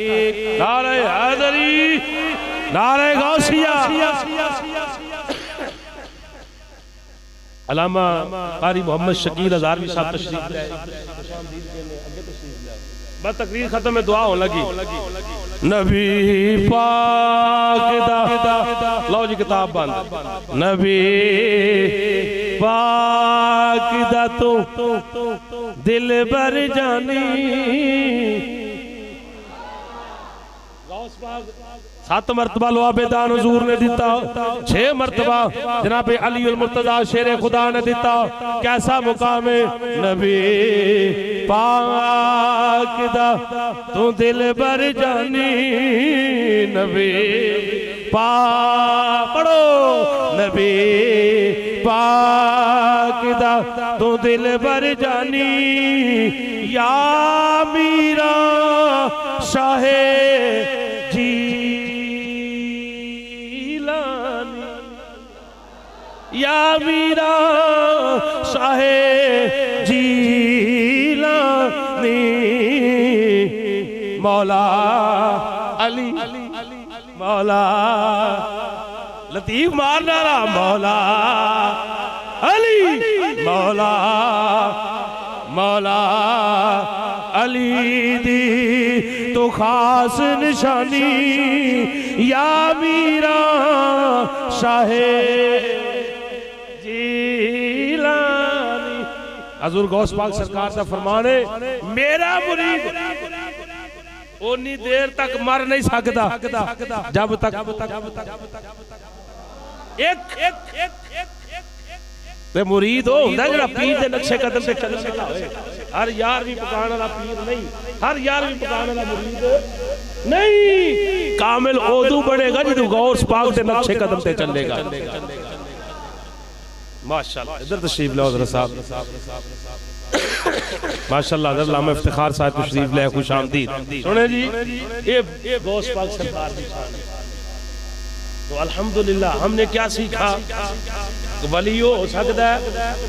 नारे हैदरी, नारे गौसिया। अलामा कारी मोहम्मद शकील हज़ारवी साहब तशरीफ लाए। बस तकरीर खत्म में दुआ होने लगी। नबी पाक दा लो जी किताब बंद। नबी पाक दा तो दिल भर जानी। 7 मरतबा लुआबे दान हुजूर ने दिता। 6 मरतबा जनाब अली उल मुर्तजा शेर खुदा ने दिता। कैसा मुकाम है। नबी पाक दा तू दिल भर जानी। नबी पाक पढ़ो। नबी पाक दा तू दिल भर जानी। या मीरा शाहे या मीरा शाहे जीलानी। मौला अली मौला लतीफ मारना रहा। मौला अली मौला मौला अली दी तो खास निशानी। या मीरा शाहे हजूर गौस पाक सरकार का फरमान है मेरा मुरीद उन्नी देर तक मर नहीं सकता जब तक एक ते मुरीद हो हुंदा जेड़ा पीर दे नक्शे कदम ते चलण वाला होए। हर यार भी पकाने वाला पीर नहीं, हर यार भी पकाने वाला मुरीद नहीं। कामिल ओदू बनेगा जदू गौस पाक दे नक्शे कदम ते चलेगा। माशाअल्लाह इधर तशरीफ लाओ जरा साहब। माशाअल्लाह हज़रत अल्लामा इफ्तिखार साहब तशरीफ ले, खुश आमदीद। सुने जी ये गौस पाक सरकार की शान है। तो अल्हम्दुलिल्लाह हमने क्या सीखा? वलियो हो सकता है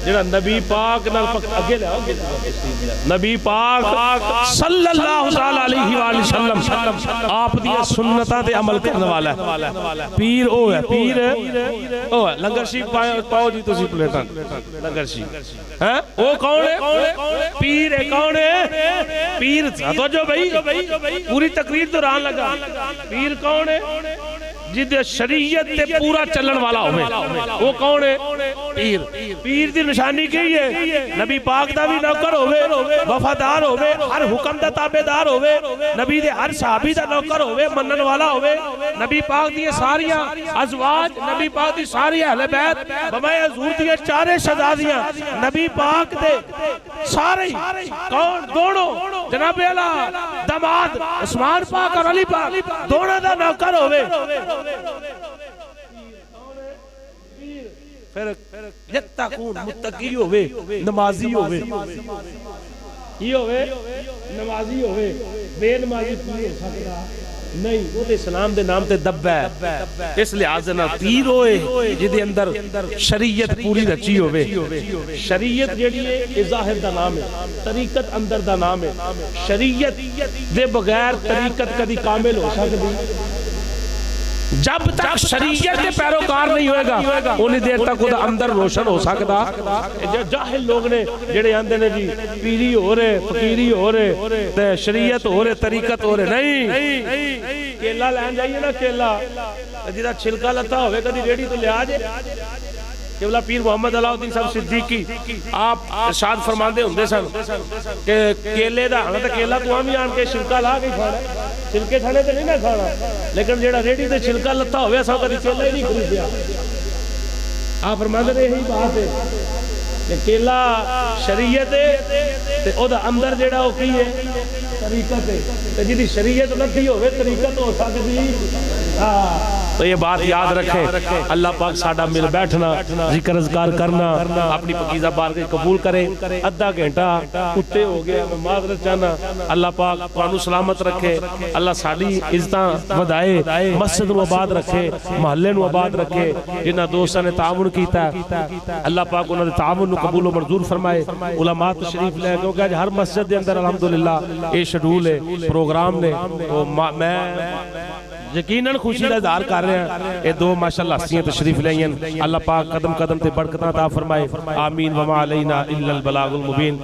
जेड़ा नबी पाक नाल अगे ले आओ, नबी पाक सल्लल्लाहु अलैहि वसल्लम आप दी सुन्नतां ते अमल करने वाला है। पीर ओ है, पीर ओ है। लंगर शीख पाओ जी तुसी प्लेटां लंगर शीख हैं। ओ कौन है? पीर है। कौन है पीर? तो जो भाई पूरी तकरीर दौरान लगा पीर कौन है? जिदे शरीयत ते पूरा चलन वाला होवे वो कौन है? पीर। पीर दी निशानी की है? नबी पाक दा भी नौकर होवे, वफादार होवे, हर हुक्म दा ताबेदार होवे, नबी दे हर सहाबी दा नौकर होवे, मनन वाला होवे। नबी पाक दी सारियां अज़वाज, नबी पाक दी सारी अहले बैत, बमाए हुजूर दी चारे शहजादियां, नबी पाक दे सारे कौन? दोनों जनाब आला दामाद उस्मान पाक और अली पाक दोनों दा नौकर होवे। फिर मुत्तकी होवे, नमाजी होवे, ये होवे नमाजी होवे, बेनमाजी पीर हो सकदा नहीं। वो इस्लाम दे नाम ते दब्बा है। इस लिहाज ना पीर होए जिदे अंदर शरीयत पूरी रची होवे। शरीयत जेड़ी है ये ज़ाहिर दा नाम है, तरीकत अंदर दा नाम है। शरीयत दे बगैर तरीकत कदी कामिल हो सकदी? जब तक शरीयत के पैरोकार नहीं होएगा उन्हीं देर तक उदा अंदर रोशन हो सकता। जाहिल लोग ने जेड़े आंदे ने जी पीरी हो रहे, फकीरी हो रहे, ते शरीयत हो रहे, तरीकत हो रहे। नहीं, केला लैन जाइए ना, केला जिदा छिलका लता होवे कदी रेडी तो लिया जे। केवला पीर मोहम्मद अलाउद्दीन साहब सिद्दीकी आप इरशाद फरमांदे हुंदे सन कि केले दा हण ते केला तू आमी आन के छिलका ला के खाना, छिलके थाने ते नहीं ना खाना, लेकिन जेड़ा रेडी ते छिलका लता होवे असां कदी केला ही नहीं खरीदिया। आप फरमांदे ने यही बात है कि केला शरीयत है ते ओदा अंदर जेड़ा ओ की है? तरीकत है। ते जिदी शरीयत लथी होवे तरीकत हो सकदी। हां तो ये बात याद रखें। अल्लाह पाक साडा मिल बैठना, जिक्र अज़कार करना, अपनी पकीज़ा बारगाह कबूल करे। अद्धा घंटा उत्ते हो गया, मैं माज़रत चाहना। अल्लाह पाक तुहानू सलामत रखे, अल्लाह साडी इज़्ज़तां वधाए, मस्जिद नू आबाद रखे, महल्ले नू आबाद रखे। जिन्हां दोस्तां ने ताउन कीता अल्लाह पाक उन्हां दे ताउन नू कबूल व मंजूर फरमाए। उलमा तशरीफ ले, क्योंकि अज हर मस्जिद दे अंदर अल्हम्दुलिल्लाह ये शेड्यूल है, प्रोग्राम ने। मैं यकीनन खुशी का इज़हार कर रहे हैं। ये दो माशाअल्लाह हस्तियां तशरीफ लाईन। अल्लाह पाक कदम कदम ते बरकतां अता फरमाए। आमीन। वमा अलैना इल्लल बलागुल मुबीन।